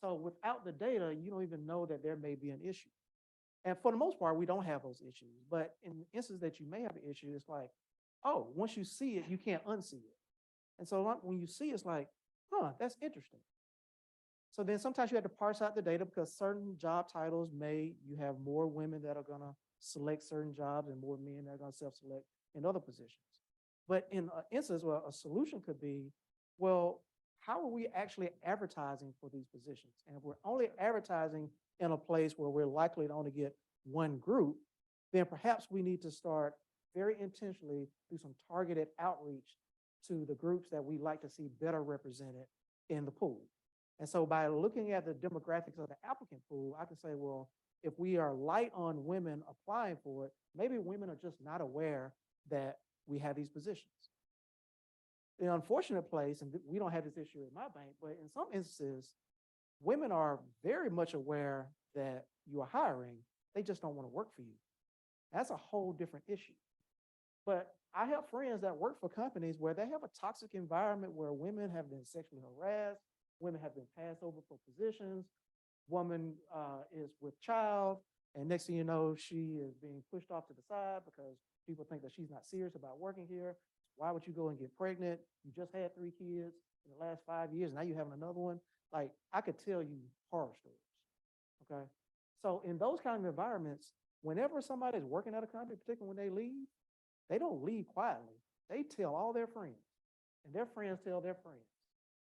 So without the data, you don't even know that there may be an issue. And for the most part, we don't have those issues. But in the instance that you may have an issue, it's like, oh, once you see it, you can't unsee it. And so when you see it, it's like, huh, that's interesting. So then sometimes you have to parse out the data because certain job titles you have more women that are going to select certain jobs and more men that are going to self-select in other positions. But in an instance where a solution could be, well, how are we actually advertising for these positions? And if we're only advertising in a place where we're likely to only get one group, then perhaps we need to start very intentionally do some targeted outreach to the groups that we like to see better represented in the pool. And so by looking at the demographics of the applicant pool, I can say, well, if we are light on women applying for it, maybe women are just not aware that we have these positions. The unfortunate place, and we don't have this issue at my bank, but in some instances, women are very much aware that you are hiring. They just don't want to work for you. That's a whole different issue. But I have friends that work for companies where they have a toxic environment where women have been sexually harassed, women have been passed over for positions, woman is with child, and next thing you know, she is being pushed off to the side because people think that she's not serious about working here. Why would you go and get pregnant? You just had 3 kids in the last 5 years, now you're having another one. Like, I could tell you horror stories, okay? So in those kind of environments, whenever somebody's working at a company, particularly when they leave, they don't leave quietly. They tell all their friends, and their friends tell their friends.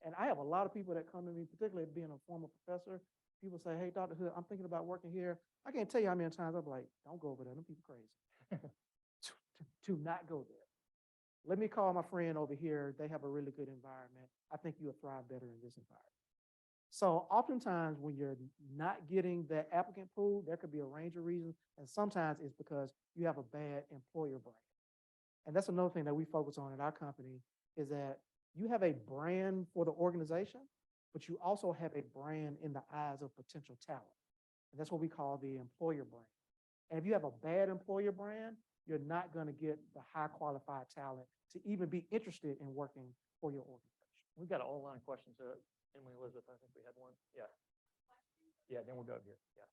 And I have a lot of people that come to me, particularly being a former professor. People say, "Hey, Dr. Hood, I'm thinking about working here." I can't tell you how many times I'm like, "Don't go over there. Them people crazy." to not go there. Let me call my friend over here. They have a really good environment. I think you'll thrive better in this environment. So oftentimes when you're not getting that applicant pool, there could be a range of reasons. And sometimes it's because you have a bad employer brand. And that's another thing that we focus on in our company is that you have a brand for the organization, but you also have a brand in the eyes of potential talent. And that's what we call the employer brand. And if you have a bad employer brand, you're not going to get the high qualified talent to even be interested in working for your organization. We've got an online question. So Emily, Elizabeth, I think we had one. Yeah. Yeah, then we'll go here. Yeah.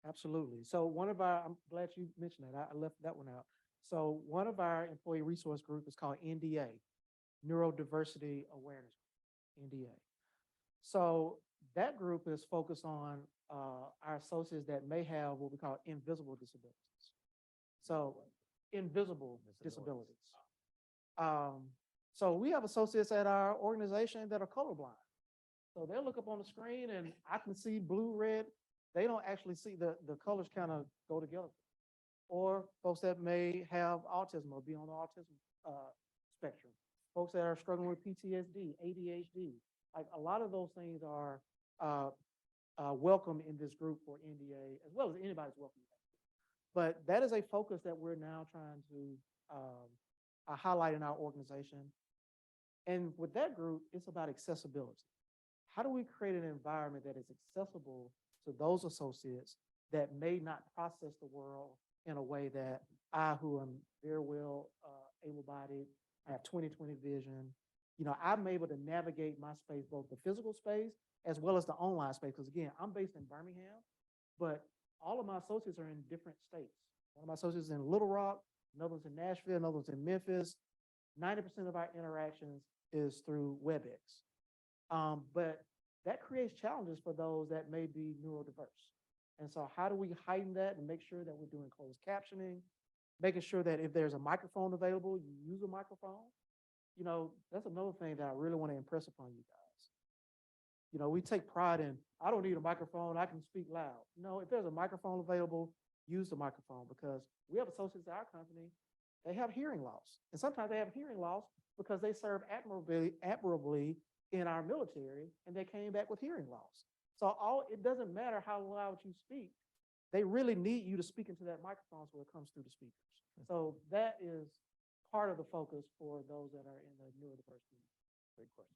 Absolutely. So one of our, I'm glad you mentioned that. I left that one out. So one of our employee resource group is called NDA, Neurodiversity Awareness, NDA. So that group is focused on our associates that may have what we call invisible disabilities. So invisible disabilities. So we have associates at our organization that are colorblind. So they'll look up on the screen and I can see blue, red. They don't actually see the colors kind of go together. Or folks that may have autism or be on the autism spectrum. Folks that are struggling with PTSD, ADHD. Like a lot of those things are welcome in this group for NDA, as well as anybody's welcome. But that is a focus that we're now trying to highlight in our organization. And with that group, it's about accessibility. How do we create an environment that is accessible to those associates that may not process the world in a way that I, who am very well able-bodied, I have 20/20 vision, you know, I'm able to navigate my space, both the physical space as well as the online space. Because again, I'm based in Birmingham, but all of my associates are in different states. One of my associates is in Little Rock, another one's in Nashville, another one's in Memphis. 90% of our interactions is through WebEx. But that creates challenges for those that may be neurodiverse. And so how do we heighten that and make sure that we're doing closed captioning, making sure that if there's a microphone available, you use a microphone? You know, that's another thing that I really want to impress upon you guys. You know, we take pride in, I don't need a microphone, I can speak loud. No, if there's a microphone available, use the microphone, because we have associates at our company, they have hearing loss. And sometimes they have hearing loss because they serve admirably in our military and they came back with hearing loss. So it doesn't matter how loud you speak, they really need you to speak into that microphone so it comes through the speakers. So that is part of the focus for those that are in the neurodiverse community. Great question.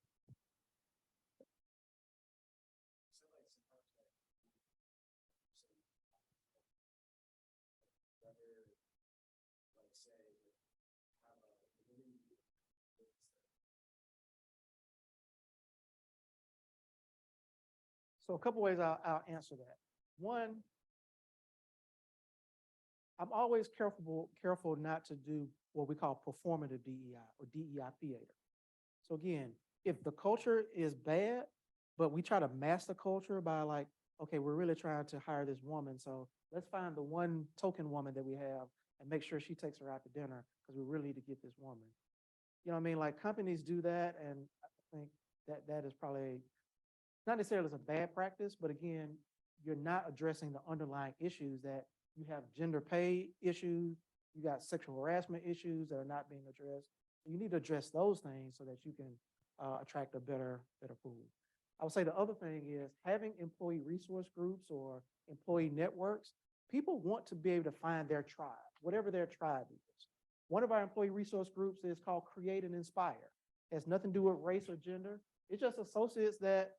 So a couple ways I'll answer that. One, I'm always careful not to do what we call performative DEI or DEI theater. So again, if the culture is bad, but we try to mask the culture by like, okay, we're really trying to hire this woman, so let's find the one token woman that we have and make sure she takes her out to dinner because we really need to get this woman. You know what I mean? Like companies do that, and I think that is probably not necessarily as a bad practice, but again, you're not addressing the underlying issues that you have gender pay issues, you got sexual harassment issues that are not being addressed. You need to address those things so that you can attract a better pool. I would say the other thing is having employee resource groups or employee networks. People want to be able to find their tribe, whatever their tribe is. One of our employee resource groups is called Create and Inspire. It has nothing to do with race or gender. It's just associates that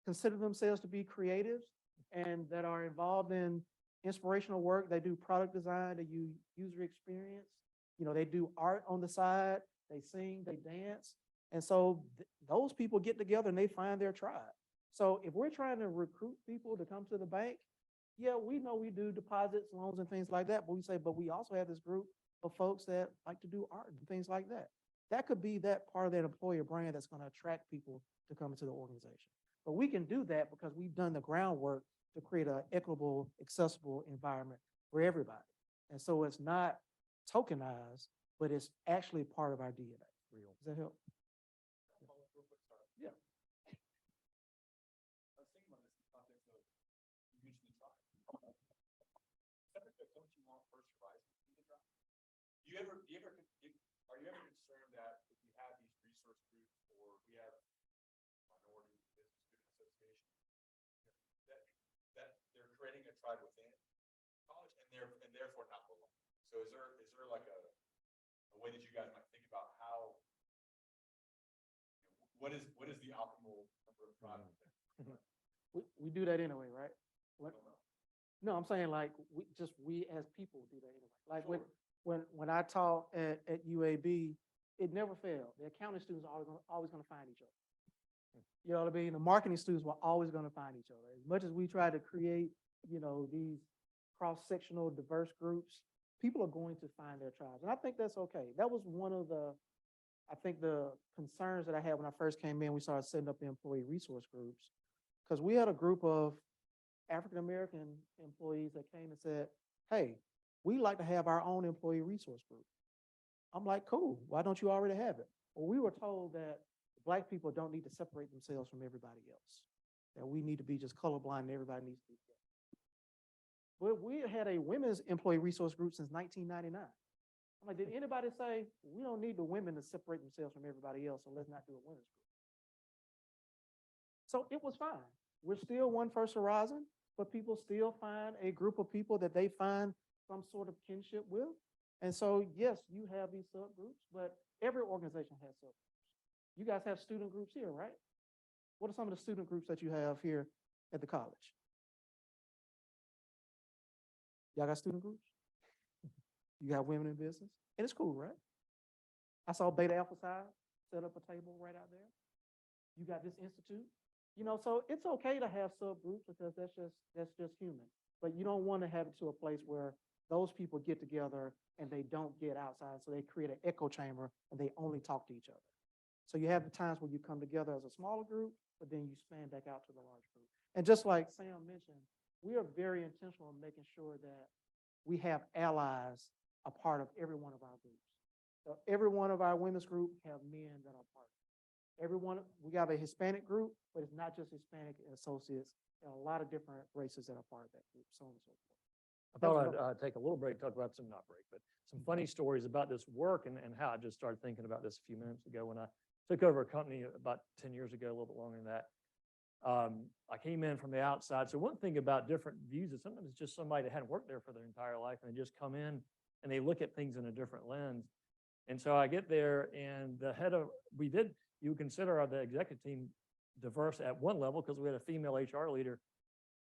consider themselves to be creatives and that are involved in inspirational work. They do product design, they do user experience. You know, they do art on the side, they sing, they dance. And so those people get together and they find their tribe. So if we're trying to recruit people to come to the bank, yeah, we know we do deposits, loans, and things like that. But we say, but we also have this group of folks that like to do art and things like that. that could be that part of that employer brand that's going to attract people to come into the organization. But we can do that because we've done the groundwork to create an equitable, accessible environment for everybody. And so it's not tokenized, but it's actually part of our DNA. Real. Does that help? Yeah. I was thinking about this in the context of, you mentioned the tribe. Don't you want First Horizon to be the tribe? Are you ever concerned that if we have these resource groups or we have minority business student association, that they're creating a tribe within college and therefore not belong? So is there like a way that you guys might think about how, what is the optimal number of tribes? We do that anyway, right? No, I'm saying like, we as people do that anyway. Like when I taught at UAB, it never failed. The accounting students are always gonna find each other. You know what I mean? The marketing students were always gonna find each other. As much as we try to create, these cross-sectional diverse groups, people are going to find their tribes. And I think that's okay. That was one of the concerns that I had when I first came in. We started setting up the employee resource groups, because we had a group of African-American employees that came and said, hey, we like to have our own employee resource group. I'm like, cool, why don't you already have it? Well, we were told that Black people don't need to separate themselves from everybody else, that we need to be just colorblind and everybody needs to be together. But we had a women's employee resource group since 1999. I'm like, did anybody say, we don't need the women to separate themselves from everybody else, so let's not do a women's group? So it was fine. We're still one First Horizon, but people still find a group of people that they find some sort of kinship with. And so, yes, you have these subgroups, but every organization has subgroups. You guys have student groups here, right? What are some of the student groups that you have here at the college? Y'all got student groups? You got women in business? And it's cool, right? I saw Beta Alpha Psi set up a table right out there. You got this institute. So it's okay to have subgroups because that's just human. But you don't want to have it to a place where those people get together and they don't get outside. So they create an echo chamber and they only talk to each other. So you have the times where you come together as a smaller group, but then you span back out to the large group. And just like Sam mentioned, we are very intentional in making sure that we have allies a part of every one of our groups. So every one of our women's group have men that are part of it. We have a Hispanic group, but it's not just Hispanic associates. There are a lot of different races that are part of that group, so on and so forth. I thought I'd take a little break, talk about not break, but some funny stories about this work and how I just started thinking about this a few minutes ago when I took over a company about 10 years ago, a little bit longer than that. I came in from the outside. So one thing about different views is sometimes it's just somebody that hadn't worked there for their entire life and they just come in and they look at things in a different lens. And so I get there and you consider the executive team diverse at one level because we had a female HR leader,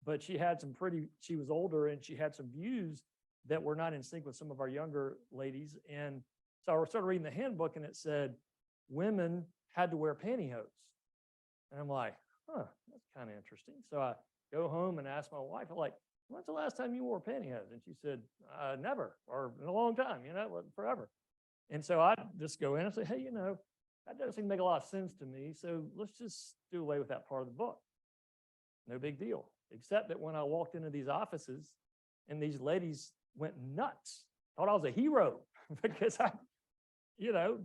but she was older and she had some views that were not in sync with some of our younger ladies. And so I started reading the handbook and it said women had to wear pantyhose. And I'm like, that's kind of interesting. So I go home and ask my wife, when's the last time you wore pantyhose? And she said, never, or in a long time, forever. And so I just go in and say, hey, that doesn't seem to make a lot of sense to me. So let's just do away with that part of the book. No big deal. Except that when I walked into these offices and these ladies went nuts, thought I was a hero because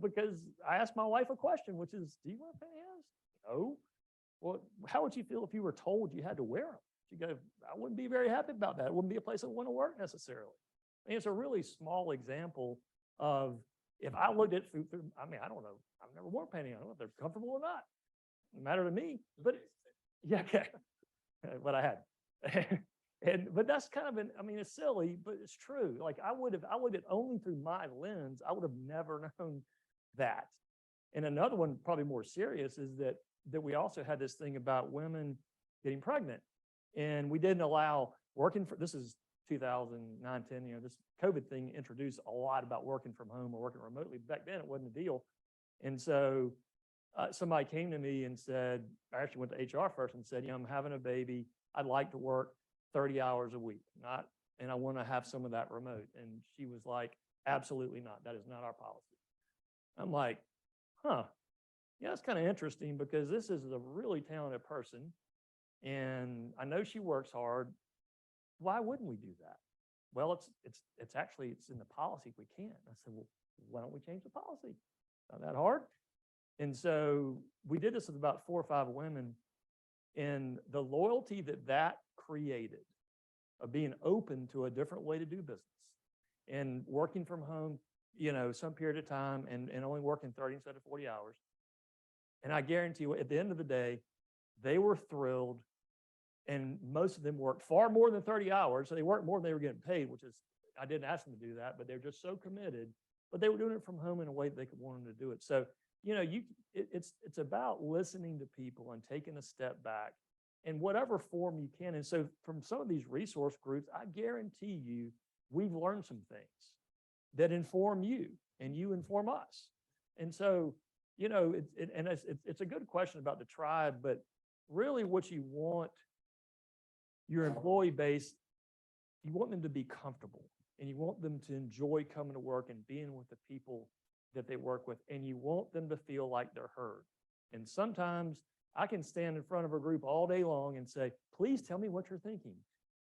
because I asked my wife a question, which is, do you wear pantyhose? No. Well, how would you feel if you were told you had to wear them? She'd go, I wouldn't be very happy about that. It wouldn't be a place I want to work necessarily. It's a really small example of if I looked at food, I don't know. I've never worn pantyhose. I don't know if they're comfortable or not. It doesn't matter to me. But yeah, okay. What I had. But that's kind of it's silly, but it's true. Like I would have only through my lens, I would have never known that. And another one, probably more serious, is that we also had this thing about women getting pregnant. And we didn't allow this is 2009, 10, this COVID thing introduced a lot about working from home or working remotely. Back then it wasn't a deal. And so somebody came to me and said, I actually went to HR first and said, I'm having a baby. I'd like to work 30 hours a week, and I want to have some of that remote. And she was like, absolutely not. That is not our policy. I'm like, huh, yeah, it's kind of interesting because this is a really talented person. And I know she works hard. Why wouldn't we do that? Well, it's actually, it's in the policy if we can't. I said, well, why don't we change the policy? Not that hard. And so we did this with about 4 or 5 women, and the loyalty that that created of being open to a different way to do business and working from home, some period of time and only working 30 instead of 40 hours. And I guarantee you, at the end of the day, they were thrilled. And most of them worked far more than 30 hours. So they worked more than they were getting paid, which is, I didn't ask them to do that, but they're just so committed. But they were doing it from home in a way that they could want them to do it. So, it's about listening to people and taking a step back in whatever form you can. And so from some of these resource groups, I guarantee you, we've learned some things that inform you and you inform us. And so, it's a good question about the tribe, but really what you want your employee base, you want them to be comfortable and you want them to enjoy coming to work and being with the people that they work with, and you want them to feel like they're heard. And sometimes I can stand in front of a group all day long and say, please tell me what you're thinking.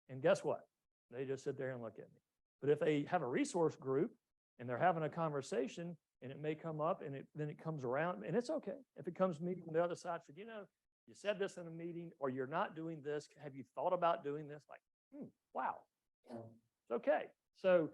And guess what? They just sit there and look at me. But if they have a resource group and they're having a conversation and it may come up and then it comes around, and it's okay. If it comes to me from the other side, said, you said this in a meeting, or you're not doing this. Have you thought about doing this? Like, wow, it's okay. So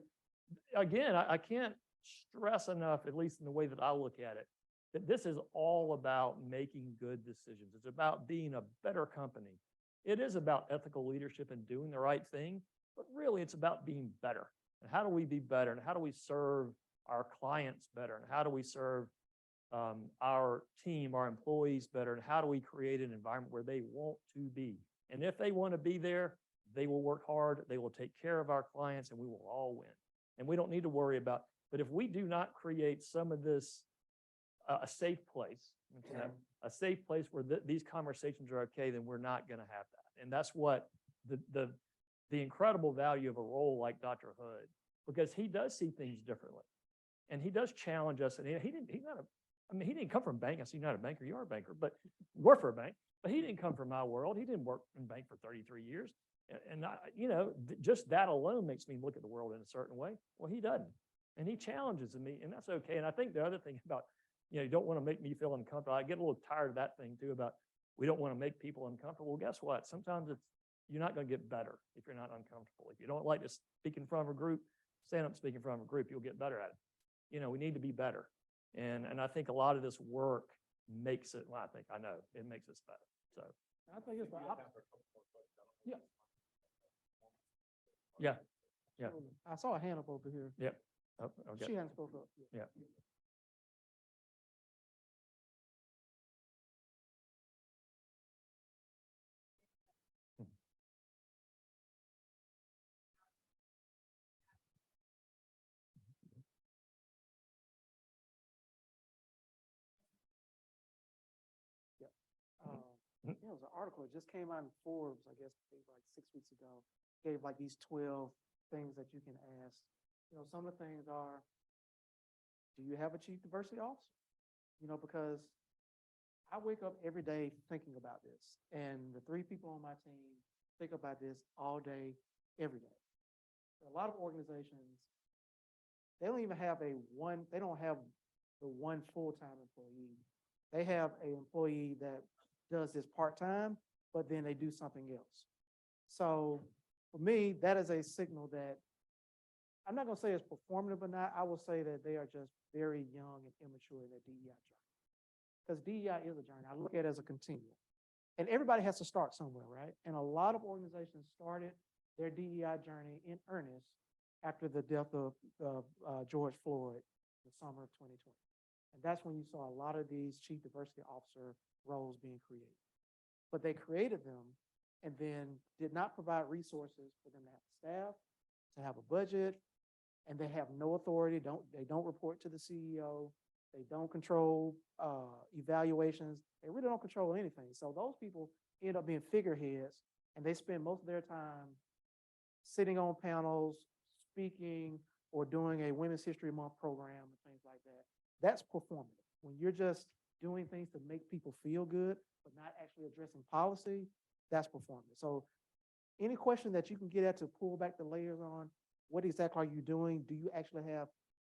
again, I can't stress enough, at least in the way that I look at it, that this is all about making good decisions. It's about being a better company. It is about ethical leadership and doing the right thing, but really it's about being better. And how do we be better? And how do we serve our clients better? And how do we serve our team, our employees better? And how do we create an environment where they want to be? And if they want to be there, they will work hard, they will take care of our clients, and we will all win. And we don't need to worry about, but if we do not create some of this, a safe place, a safe place where these conversations are okay, then we're not going to have that. And that's what the incredible value of a role like Dr. Hood, because he does see things differently. And he does challenge us. And he didn't come from bank. I see you're not a banker, you are a banker, but you work for a bank. But he didn't come from my world. He didn't work in bank for 33 years. And just that alone makes me look at the world in a certain way. Well, he doesn't. And he challenges me, and that's okay. And I think the other thing about, you don't want to make me feel uncomfortable. I get a little tired of that thing too, about we don't want to make people uncomfortable. Well, guess what? Sometimes you're not going to get better if you're not uncomfortable. If you don't like to speak in front of a group, stand up and speak in front of a group, you'll get better at it. We need to be better. And I think a lot of this work makes it, well, I know it makes us better. So I think it's yeah. Yeah. Yeah. I saw a hand up over here. Yep. Oh, okay. She hadn't spoke up. Yeah. There was an article, it just came out in Forbes, I guess, maybe like 6 weeks ago, gave like these 12 things that you can ask. Some of the things are, do you have a chief diversity officer? Because I wake up every day thinking about this, and the 3 people on my team think about this all day, every day. A lot of organizations, they don't even have they don't have the one full-time employee. They have an employee that does this part-time, but then they do something else. So for me, that is a signal that I'm not going to say it's performative or not. I will say that they are just very young and immature in their DEI journey. Because DEI is a journey. I look at it as a continuum. And everybody has to start somewhere, right? And a lot of organizations started their DEI journey in earnest after the death of George Floyd, the summer of 2020. And that's when you saw a lot of these chief diversity officer roles being created. But they created them and then did not provide resources for them to have staff, to have a budget, and they have no authority. They don't report to the CEO. They don't control evaluations. They really don't control anything. So those people end up being figureheads, and they spend most of their time sitting on panels, speaking, or doing a Women's History Month program and things like that. That's performative. When you're just doing things to make people feel good, but not actually addressing policy, that's performance. So any question that you can get at to pull back the layers on, what exactly are you doing? Do you actually have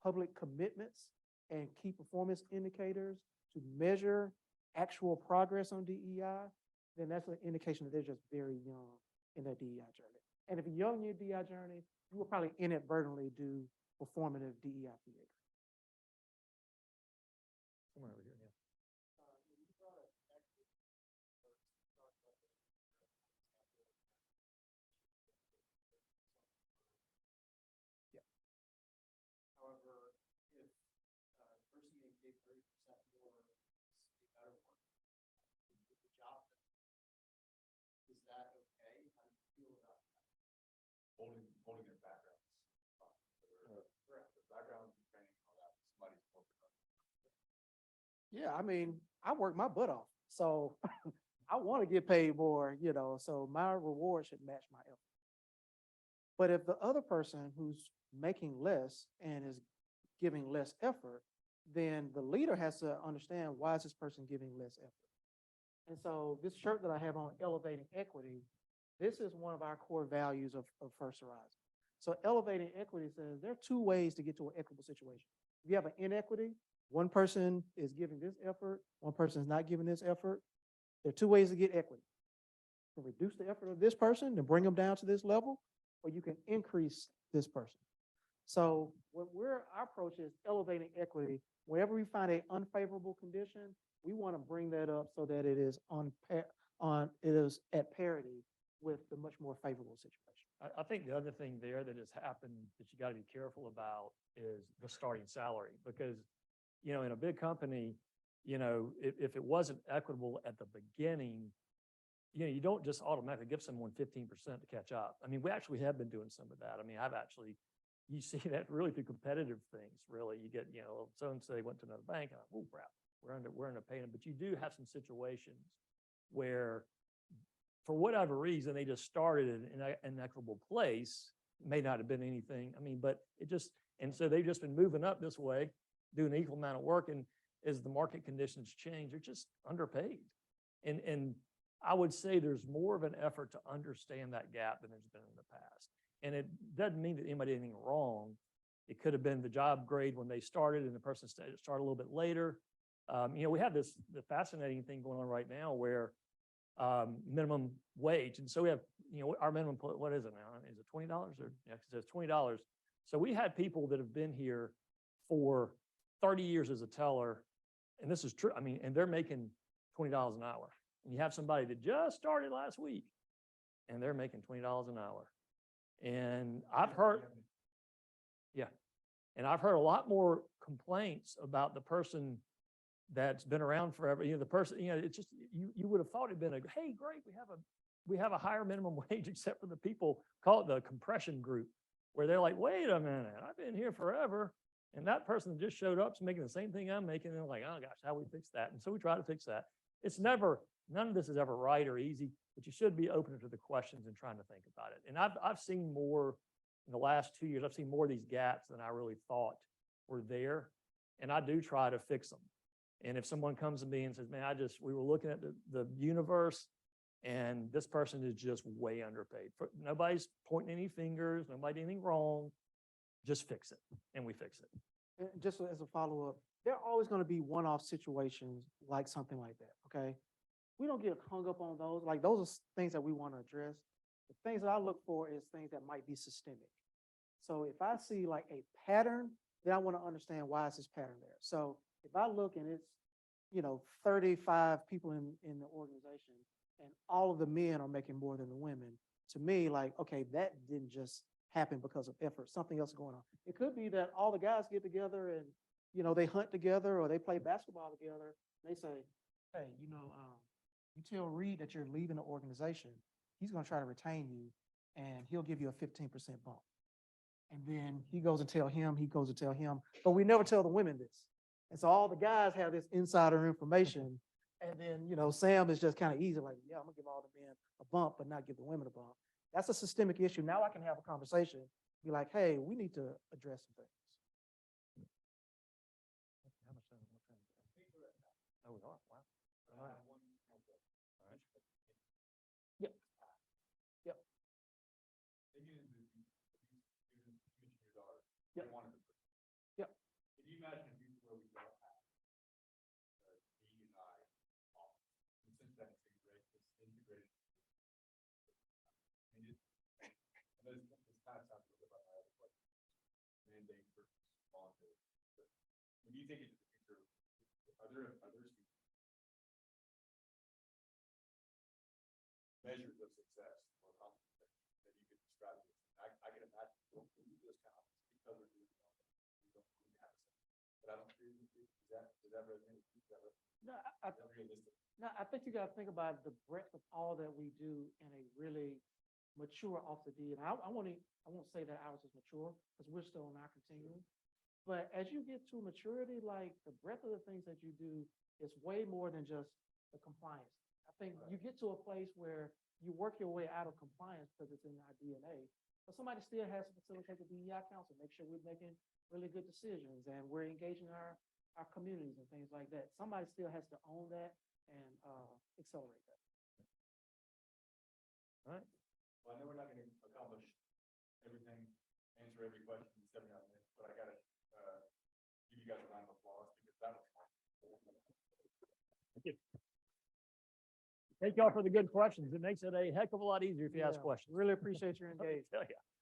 public commitments and key performance indicators to measure actual progress on DEI? Then that's an indication that they're just very young in their DEI journey. And if you're young in your DEI journey, you will probably inadvertently do performative DEI behavior. Somewhere over here, yeah. However, if person getting paid 30% more is a better one, with the job, is that okay? How do you feel about that? Holding their backgrounds. Correct. The background training, all that, somebody's more productive. Yeah, I mean, I work my butt off, so I want to get paid more, so my reward should match my effort. But if the other person who's making less and is giving less effort, then the leader has to understand, why is this person giving less effort? And so this shirt that I have on, Elevating Equity, this is one of our core values of First Horizon. So Elevating Equity says there are two ways to get to an equitable situation. If you have an inequity, one person is giving this effort, one person is not giving this effort. There are two ways to get equity. You can reduce the effort of this person and bring them down to this level, or you can increase this person. So our approach is elevating equity. Whenever we find an unfavorable condition, we want to bring that up so that it is at parity with the much more favorable situation. I think the other thing there that has happened that you got to be careful about is the starting salary, because, in a big company, if it wasn't equitable at the beginning, you don't just automatically give someone 15% to catch up. I mean, we actually have been doing some of that. I mean, you see that really through competitive things, really. You get, so-and-so went to another bank, and oh crap, we're under paying them. But you do have some situations where, for whatever reason, they just started in an inequitable place. May not have been anything. I mean, but and so they've just been moving up this way, doing an equal amount of work. And as the market conditions change, they're just underpaid. And I would say there's more of an effort to understand that gap than there's been in the past. And it doesn't mean that anybody did anything wrong. It could have been the job grade when they started and the person started a little bit later. We have the fascinating thing going on right now where minimum wage. And so we have, our minimum, what is it now? Is it $20 or? Yeah, it says $20. So we had people that have been here for 30 years as a teller. And this is true. I mean, and they're making $20 an hour. And you have somebody that just started last week and they're making $20 an hour. And I've heard a lot more complaints about the person that's been around forever. The person, it's just, you would have thought it'd been hey, great, we have a higher minimum wage, except for the people, call it the compression group, where they're like, wait a minute, I've been here forever. And that person that just showed up is making the same thing I'm making. And they're like, oh gosh, how do we fix that? And so we try to fix that. None of this is ever right or easy, but you should be open to the questions and trying to think about it. And I've seen more in the last 2 years, I've seen more of these gaps than I really thought were there. And I do try to fix them. And if someone comes to me and says, man, we were looking at the universe and this person is just way underpaid. Nobody's pointing any fingers, nobody did anything wrong. Just fix it. And we fix it. And just as a follow-up, there are always going to be one-off situations like something like that, okay? We don't get hung up on those. Like, those are things that we want to address. The things that I look for is things that might be systemic. So if I see like a pattern, then I want to understand, why is this pattern there? So if I look and it's, 35 people in the organization and all of the men are making more than the women, to me, like, okay, that didn't just happen because of effort. Something else is going on. It could be that all the guys get together and, they hunt together or they play basketball together. They say, hey, you tell Reed that you're leaving the organization, he's going to try to retain you and he'll give you a 15% bump. And then he goes and tell him, but we never tell the women this. And so all the guys have this insider information. And then, Sam is just kind of easy, like, yeah, I'm gonna give all the men a bump, but not give the women a bump. That's a systemic issue. Now I can have a conversation, be like, hey, we need to address some things. take it to the future, are there measures of success or accomplishment that you could describe? I can imagine going through this kind of, because we're doing it, we don't have it. But I don't, does that resonate? No, Is that realistic? no, I think you gotta think about the breadth of all that we do in a really mature off the D. And I won't say that ours is mature, because we're still on our continuum. But as you get to maturity, like the breadth of the things that you do is way more than just the compliance. I think you get to a place where you work your way out of compliance because it's in our DNA. But somebody still has to facilitate the DEI council, make sure we're making really good decisions and we're engaging our communities and things like that. Somebody still has to own that and accelerate that. All right. Well, I know we're not gonna accomplish everything, answer every question in 79 minutes, but I gotta, give you guys a round of applause because that was fun. Thank you. Thank y'all for the good questions. It makes it a heck of a lot easier if you ask Yeah, questions. Really appreciate your Let me engagement. tell ya.